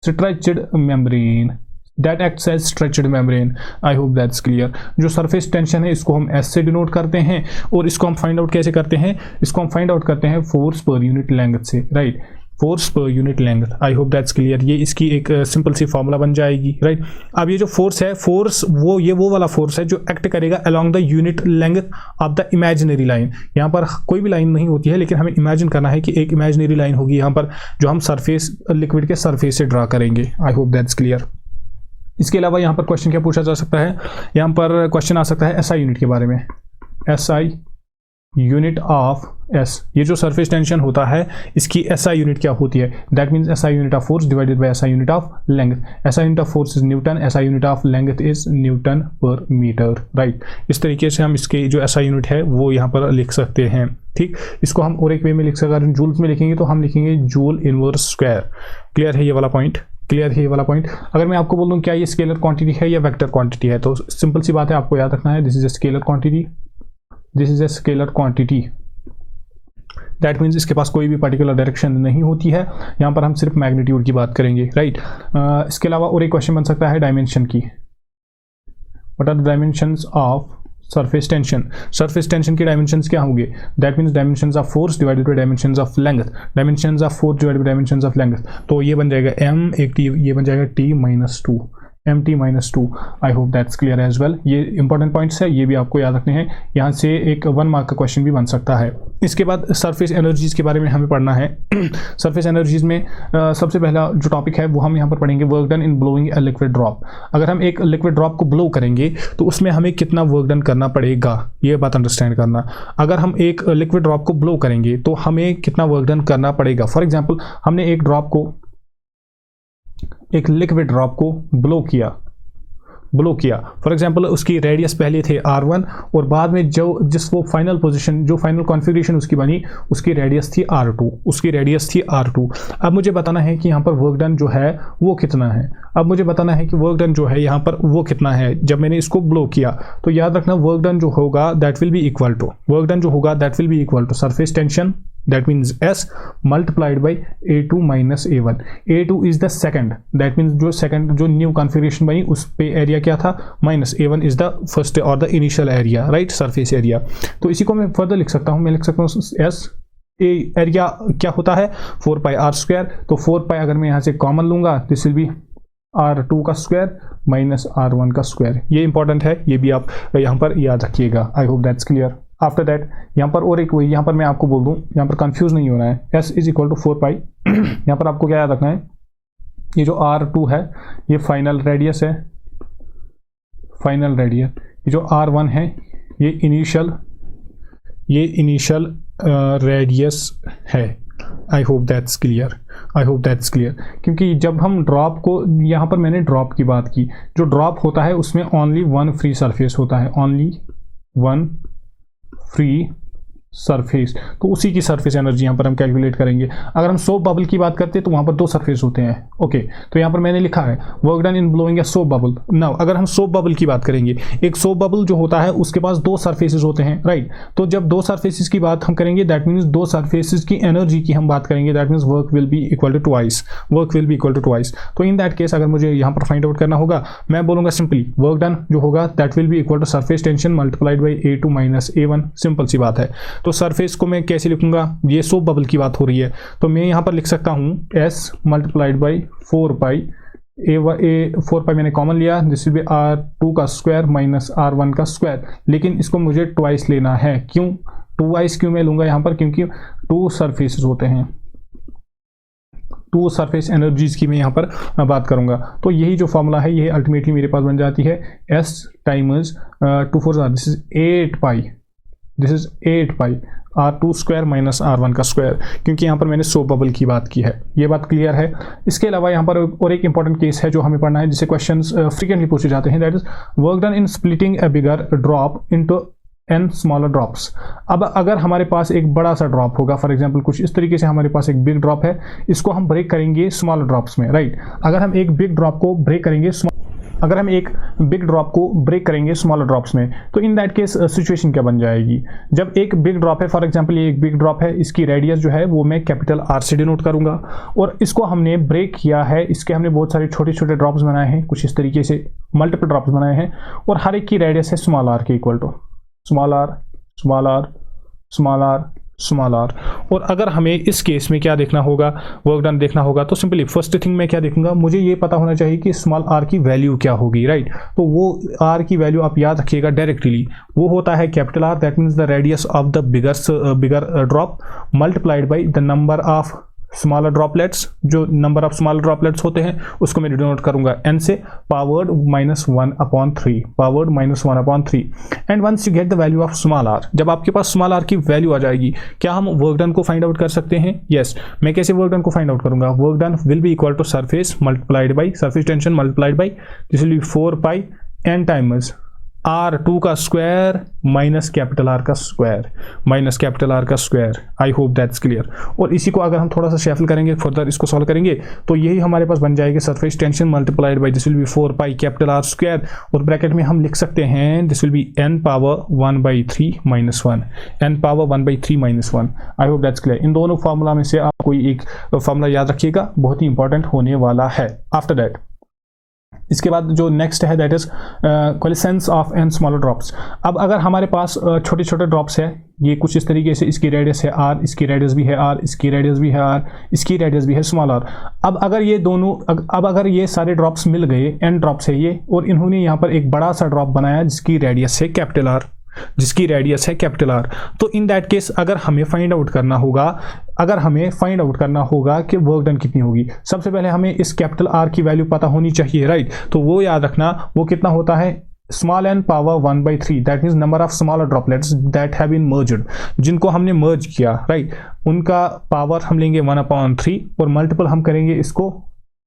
stretched membrane, that acts as stretched membrane. I hope that's clear. जो सरफेस टेंशन है इसको हम S से डिनोट करते हैं, और इसको हम फाइंड आउट कैसे करते हैं, इसको हम फाइंड आउट करते हैं फोर्स पर यूनिट लेंथ से, right. Force per unit length. I hope that's clear. ये इसकी एक सिंपल सी फॉर्मूला बन जाएगी, राइट। अब ये जो फोर्स है, फोर्स वो वाला फोर्स है जो एक्ट करेगा along the unit length of the imaginary line. यहाँ पर कोई भी लाइन नहीं होती है, लेकिन हमें इमेजिन करना है कि एक इमेजिनरी लाइन होगी यहाँ पर जो हम सरफेस, लिक्विड के सरफेस से ड्रा करेंगे। आई होप दैट्स क्लियर। इसके अलावा यहाँ पर क्वेश्चन क्या पूछा जा सकता है, यहाँ पर क्वेश्चन आ सकता है एसआई यूनिट के बारे में। एसआई यूनिट ऑफ एस, ये जो सरफेस टेंशन होता है इसकी एसआई यूनिट क्या होती है? That means SI unit of force divided by SI unit of length. SI unit of force is Newton, SI unit of length is Newton पर मीटर, राइट। इस तरीके से हम इसके जो एसआई यूनिट है वो यहाँ पर लिख सकते हैं, ठीक। इसको हम और एक वे में लिख सकते हैं, अगर जूल्स में लिखेंगे तो हम लिखेंगे जूल इनवर्स स्क्वायर। क्लियर है ये वाला पॉइंट? क्लियर है ये वाला पॉइंट? अगर मैं आपको बोल दूं क्या ये स्केलर क्वांटिटी है या वेक्टर क्वांटिटी है, तो सिंपल सी बात है, आपको याद रखना है this is a scalar quantity, this is a scalar quantity. That means इसके पास कोई भी पर्टिकुलर डायरेक्शन नहीं होती है, यहाँ पर हम सिर्फ मैग्नीट्यूड की बात करेंगे, राइट। इसके अलावा और एक क्वेश्चन बन सकता है डायमेंशन की। What are the dimensions of surface tension? Surface tension की डायमेंशंस क्या होंगे? That means dimensions of force divided by dimensions of length. Dimensions of force divided by dimensions of length, तो ये बन जाएगा m एक t, ये बन जाएगा t-2, mt-2। I hope that's clear as well. ये इंपॉर्टेंट पॉइंट्स है, ये भी आपको याद रखने हैं। यहाँ से एक 1 मार्क का क्वेश्चन भी बन सकता है। इसके बाद सरफेस एनर्जीज के बारे में हमें पढ़ना है। सरफेस एनर्जीज में सबसे पहला जो टॉपिक है वो हम यहाँ पर पढ़ेंगे work done in blowing a liquid drop. अगर हम एक लिक्विड ड्रॉप को ब्लो करेंगे तो उसमें हमें कितना वर्क डन करना पड़ेगा, ये बात अंडरस्टैंड करना। अगर हम एक लिक्विड ड्रॉप को ब्लो करेंगे तो हमें कितना वर्क डन करना पड़ेगा। फॉर एग्जाम्पल हमने एक लिक्विड ड्रॉप को ब्लो किया, फॉर एग्जांपल उसकी रेडियस पहले थे r1 और बाद में वो फाइनल पोजीशन, जो फाइनल कॉन्फ़िगरेशन उसकी बनी, उसकी रेडियस थी r2। अब मुझे बताना है कि यहाँ पर वर्क डन जो है वो कितना है। जब मैंने इसको ब्लो किया तो याद रखना वर्क डन जो होगा that will be equal to surface tension, that means S multiplied by A2 minus A1। A2 is the second, that means जो न्यू कॉन्फ़िगरेशन बनी उस पे एरिया क्या था, minus A1 is the first और the initial area, right, surface area. तो इसी को मैं फर्दर लिख सकता हूँ, S एरिया क्या होता है 4πr²। तो 4π अगर मैं यहाँ से कॉमन लूंगा दिस विल बी r2 का स्क्वायर माइनस r1 का स्क्वायर। ये इंपॉर्टेंट है, ये भी आप यहाँ पर याद रखिएगा। आई hope that's clear. After that यहाँ पर और एक वही, यहाँ पर मैं आपको बोल दूँ, यहाँ पर कंफ्यूज नहीं होना है। S is equal to 4π। यहाँ पर आपको क्या याद रखना है, ये जो R2 है ये फाइनल रेडियस है, ये जो R1 है ये इनिशियल रेडियस है। I hope that's clear. क्योंकि जब हम ड्रॉप को, यहाँ पर मैंने ड्रॉप की बात की, जो ड्रॉप होता है उसमें ओनली वन फ्री सरफेस होता है, सरफेस, तो उसी की सरफेस एनर्जी यहाँ पर हम कैलकुलेट करेंगे। अगर हम सोप बबल की बात करते हैं तो वहाँ पर 2 सरफेस होते हैं, ओके। तो यहाँ पर मैंने लिखा है work done in blowing a soap bubble. Now अगर हम सोप बबल की बात करेंगे, एक सोप बबल जो होता है उसके पास 2 सरफेसेस होते हैं, राइट। तो जब 2 सरफेसेस की बात हम करेंगे दैट मीन्स 2 सरफेसेस की एनर्जी की हम बात करेंगे, that means work will be equal to twice. तो इन दैट केस अगर मुझे यहाँ पर फाइंड आउट करना होगा, मैं बोलूँगा सिंपली वर्क डन जो होगा that will be equal to surface tension multiplied by A2 minus A1। Simple सी बात है। तो सरफेस को मैं कैसे लिखूंगा, ये सोप बबल की बात हो रही है तो मैं यहाँ पर लिख सकता हूँ S मल्टीप्लाइड बाई 4π A4π मैंने कॉमन लिया, दिस विल बी R2 का स्क्वायर माइनस R1 का स्क्वायर। लेकिन इसको मुझे ट्वाइस लेना है, क्यों ट्वाइस क्यों मैं लूंगा यहाँ पर, क्योंकि 2 सरफेसेस होते हैं, 2 सरफेस एनर्जीज की मैं यहाँ पर बात करूंगा। तो यही जो फॉर्मूला है ये अल्टीमेटली मेरे पास बन जाती है S times 2 4 this is 8π R2 square minus R1 का स्क्वायर, क्योंकि यहाँ पर मैंने सोप बबल की बात की है। ये बात क्लियर है। इसके अलावा यहाँ पर और एक इंपॉर्टेंट केस है जो हमें पढ़ना है, जिसे क्वेश्चंस फ्रीक्वेंटली पूछे जाते हैं, that is work done in splitting A bigger drop into n smaller drops. अब अगर हमारे पास एक बड़ा सा ड्रॉप होगा, फॉर एग्जांपल कुछ इस तरीके से हमारे पास एक बिग ड्रॉप है, इसको हम ब्रेक करेंगे स्मॉलर ड्रॉप्स में, राइट। अगर हम एक बिग ड्रॉप को ब्रेक करेंगे स्मॉलर ड्रॉप्स में, तो इन दैट केस सिचुएशन क्या बन जाएगी। जब एक बिग ड्रॉप है, फॉर एग्जांपल ये एक बिग ड्रॉप है, इसकी रेडियस जो है वो मैं कैपिटल R से डिनोट करूंगा, और इसको हमने ब्रेक किया है, इसके हमने बहुत सारे छोटे छोटे ड्रॉप्स बनाए हैं, कुछ इस तरीके से मल्टीपल ड्रॉप्स बनाए हैं, और हर एक की रेडियस है स्मॉल r के equal to small r small r. और अगर हमें इस केस में क्या देखना होगा, वर्क डन देखना होगा, तो सिंपली फर्स्ट थिंग मैं क्या देखूंगा, मुझे ये पता होना चाहिए कि स्मॉल आर की वैल्यू क्या होगी, राइट। तो वो आर की वैल्यू आप याद रखिएगा डायरेक्टली, वो होता है capital R, that means the radius of the bigger drop multiplied by the number of smaller droplets. जो नंबर ऑफ स्मॉलर ड्रॉपलेट्स होते हैं उसको मैं डिनोट करूंगा n से, powered -1/3, powered -1/3। And once you get the value of small r, जब आपके पास स्मॉल आर की वैल्यू आ जाएगी, क्या हम वर्क डन को फाइंड आउट कर सकते हैं? यस। मैं कैसे वर्क डन को फाइंड आउट करूंगा? Work done will be equal to surface multiplied by surface tension multiplied by this will be 4 pi n times R2 का स्क्वायर माइनस कैपिटल आर का स्क्वायर, माइनस कैपिटल आर का square. I hope that's clear. और इसी को अगर हम थोड़ा सा शेफल करेंगे, फर्दर इसको सॉल्व करेंगे, तो यही हमारे पास बन जाएगी surface tension multiplied by this will be 4 pi capital R square, और ब्रैकेट में हम लिख सकते हैं this will be n power 1/3 - 1, n power 1/3 - 1। I hope that's clear. इन दोनों फार्मूला में से आप कोई एक फार्मूला याद रखिएगा, बहुत ही इंपॉर्टेंट होने वाला है। आफ्टर दैट इसके बाद जो नेक्स्ट है that is coalescence of an smaller drops. अब अगर हमारे पास छोटे छोटे ड्रॉप्स है, ये कुछ इस तरीके से, इसकी रेडियस है r, इसकी रेडियस भी है r, इसकी रेडियस भी है r, इसकी रेडियस भी है स्मॉल r। अब अगर ये दोनों अब अगर ये सारे ड्रॉप्स मिल गए, n ड्रॉप्स है ये, और इन्होंने यहाँ पर एक बड़ा सा ड्रॉप बनाया जिसकी रेडियस है कैपिटल आर, जिसकी रेडियस है कैपिटल आर, तो इन दैट केस अगर हमें फाइंड आउट करना होगा कि वर्क डन कितनी होगी, सबसे पहले हमें इस कैपिटल आर की वैल्यू पता होनी चाहिए, राइट। तो वो याद रखना, वो कितना होता है, small n power 1/3, that means number of smaller droplets that have been merged, जिनको हमने मर्ज किया, राइट, उनका पावर हम लेंगे 1/3 और मल्टीपल हम करेंगे इसको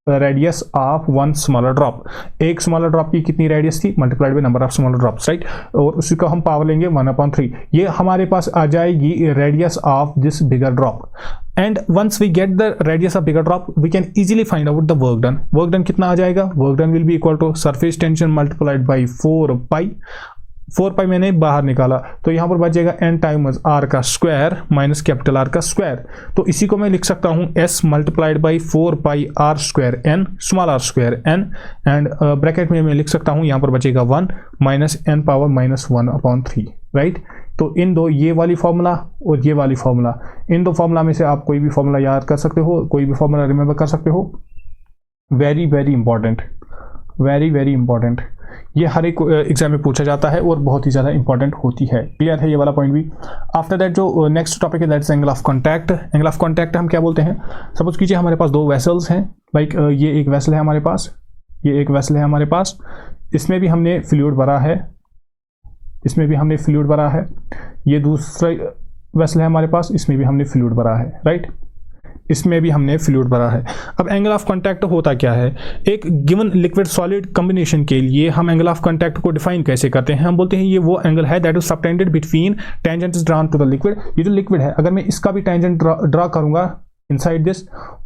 radius of one smaller drop. एक स्मॉलर ड्रॉप की कितनी रेडियस थी, multiplied by number of smaller drops, right, और उसी का हम पावर लेंगे 1/3। ये हमारे पास आ जाएगी radius of this bigger drop. And once we get the radius of bigger drop we can easily find out the work done. Work done कितना आ जाएगा, work done will be equal to surface tension multiplied by 4 pi मैंने बाहर निकाला, तो यहाँ पर बच जाएगा n टाइम्स r का स्क्वायर माइनस कैपिटल R का स्क्वायर। तो इसी को मैं लिख सकता हूँ s multiplied by 4 pi r square n small r square n, and bracket में मैं लिख सकता हूँ यहाँ पर बचेगा 1 माइनस n पावर -1/3, राइट। तो इन दो, ये वाली फॉर्मूला और ये वाली फॉर्मूला, इन दो फॉर्मूला में से आप कोई भी फॉर्मूला याद कर सकते हो, कोई भी फॉर्मूला रिमेंबर कर सकते हो। Very very important, very very important, ये हर एक एग्जाम में पूछा जाता है और बहुत ही ज़्यादा इंपॉर्टेंट होती है। क्लियर है ये वाला पॉइंट भी। आफ्टर दैट जो नेक्स्ट टॉपिक है that is angle of contact. Angle of contact हम क्या बोलते हैं, सपोज कीजिए हमारे पास दो वेसल्स हैं, लाइक ये एक वेसल है हमारे पास, ये एक वेसल है हमारे पास, इसमें भी हमने फ्लूइड भरा है, इसमें भी हमने फ्लूइड भरा है, ये दूसरा वेसल है हमारे पास, इसमें भी हमने फ्लूइड भरा है, राइट, इसमें भी हमने फ्लूइड भरा है। अब एंगल ऑफ कांटेक्ट होता क्या है, एक गिवन लिक्विड सॉलिड कॉम्बिनेशन के लिए हम एंगल ऑफ कांटेक्ट को डिफाइन कैसे करते हैं, हम बोलते हैं ये वो एंगल है that is subtended between tangent is drawn to the liquid. ये जो लिक्विड है, अगर मैं इसका भी टेंजेंट ड्रा करूंगा इनसाइड दिस,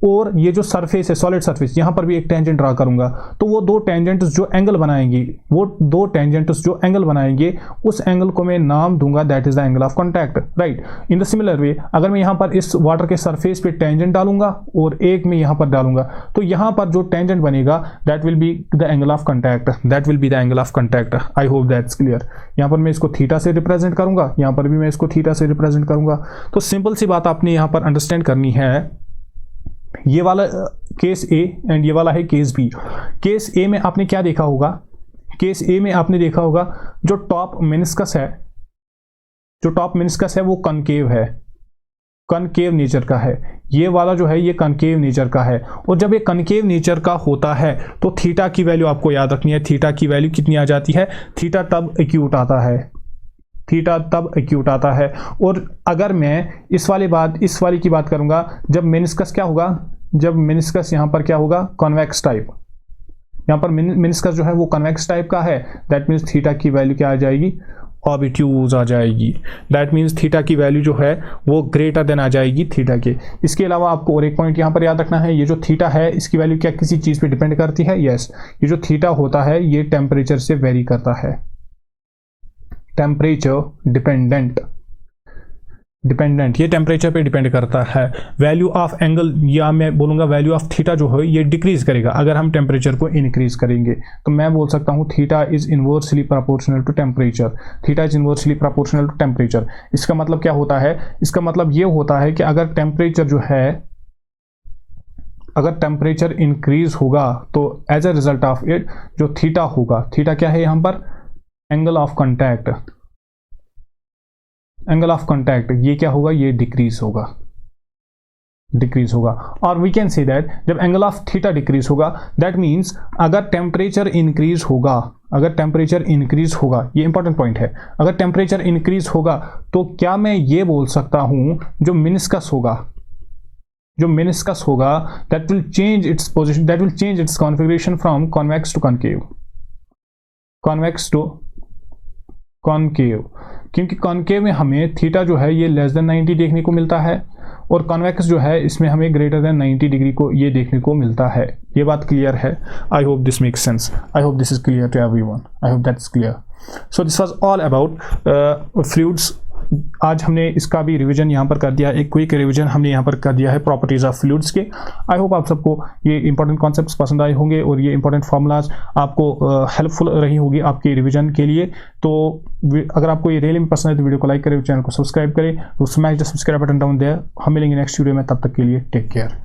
और ये जो सरफेस है सॉलिड सरफेस, यहाँ पर भी एक टेंजेंट ड्रा करूंगा, तो वो दो टेंजेंट्स जो एंगल बनाएंगे, वो दो टेंजेंट्स जो एंगल बनाएंगे, उस एंगल को मैं नाम दूंगा that is the angle of contact, right. In the similar way अगर मैं यहाँ पर इस वाटर के सरफेस पे टेंजेंट डालूंगा और एक में यहाँ पर डालूंगा, तो यहाँ पर जो टेंजेंट बनेगा that will be the angle of contact, that will be the angle of contact. I hope that's clear. यहाँ पर मैं इसको थीटा से रिप्रेजेंट करूंगा, यहाँ पर भी मैं इसको थीटा से रिप्रेजेंट करूंगा। तो सिंपल सी बात आपने यहाँ पर अंडरस्टैंड करनी है, ये वाला केस ए एंड ये वाला है केस बी। केस ए में आपने क्या देखा होगा, केस ए में आपने देखा होगा जो टॉप मेनिस्कस है, जो टॉप मेनिस्कस है वो कनकेव है, कनकेव नेचर का है। ये वाला जो है ये कनकेव नेचर का है, और जब ये कनकेव नेचर का होता है तो थीटा की वैल्यू आपको याद रखनी है। थीटा की वैल्यू कितनी आ जाती है, थीटा तब एक्यूट आता है, थीटा तब एक्यूट आता है। और अगर मैं इस वाली की बात करूंगा, जब मेनिस्कस क्या होगा, जब मेनिस्कस यहाँ पर क्या होगा, कॉन्वेक्स टाइप, यहाँ पर मेनिस्कस जो है वो कॉन्वेक्स टाइप का है, दैट मीन्स थीटा की वैल्यू क्या आ जाएगी, ऑबिट्यूज आ जाएगी। दैट मीन्स थीटा की वैल्यू जो है वो ग्रेटर देन आ जाएगी थीटा के। इसके अलावा आपको और एक पॉइंट यहाँ पर याद रखना है, ये जो थीटा है इसकी वैल्यू क्या किसी चीज़ पे डिपेंड करती है, यस, ये जो थीटा होता है ये टेम्परेचर से वेरी करता है, टेम्परेचर डिपेंडेंट। डिपेंडेंट, ये टेम्परेचर पे डिपेंड करता है। वैल्यू ऑफ एंगल, या मैं बोलूँगा वैल्यू ऑफ थीटा जो है ये डिक्रीज करेगा अगर हम टेम्परेचर को इंक्रीज करेंगे। तो मैं बोल सकता हूँ theta is inversely proportional to temperature, theta is inversely proportional to temperature. इसका मतलब क्या होता है? इसका मतलब ये होता है कि अगर टेम्परेचर जो है, अगर टेम्परेचर इंक्रीज होगा तो as a result of it जो थीटा होगा, थीटा क्या है यहाँ पर? Angle of contact, angle of contact ये क्या होगा? ये डिक्रीज होगा, डिक्रीज होगा। और वी कैन से दैट जब एंगल ऑफ थीटा डिक्रीज होगा दैट मीन्स अगर टेम्परेचर इंक्रीज होगा, अगर टेम्परेचर इंक्रीज होगा, ये इंपॉर्टेंट पॉइंट है, अगर टेम्परेचर इंक्रीज होगा तो क्या मैं ये बोल सकता हूं जो मेनिस्कस होगा, जो मेनिस्कस होगा that will change its position, that will change its configuration from convex to concave, convex to concave, क्योंकि कॉन्केव में हमें थीटा जो है ये लेस देन 90 देखने को मिलता है और कॉन्वेक्स जो है इसमें हमें ग्रेटर देन 90 डिग्री को ये देखने को मिलता है। ये बात क्लियर है? I hope this makes sense, I hope this is clear to everyone, I hope that's clear. So this was all about fluids. आज हमने इसका भी रिवीजन यहाँ पर कर दिया, एक क्विक रिवीजन हमने यहाँ पर कर दिया है प्रॉपर्टीज ऑफ फ्लूइड्स के। आई होप आप सबको ये इंपॉर्टेंट कॉन्सेप्ट्स पसंद आए होंगे और ये इंपॉर्टेंट फार्मूलाज आपको हेल्पफुल रही होगी आपके रिवीजन के लिए। तो अगर आपको ये रियली पसंद है तो वीडियो को लाइक करें, चैनल को सब्सक्राइब करें, तो smash the subscribe button down there. हम मिलेंगे नेक्स्ट वीडियो में, तब तक के लिए टेक केयर।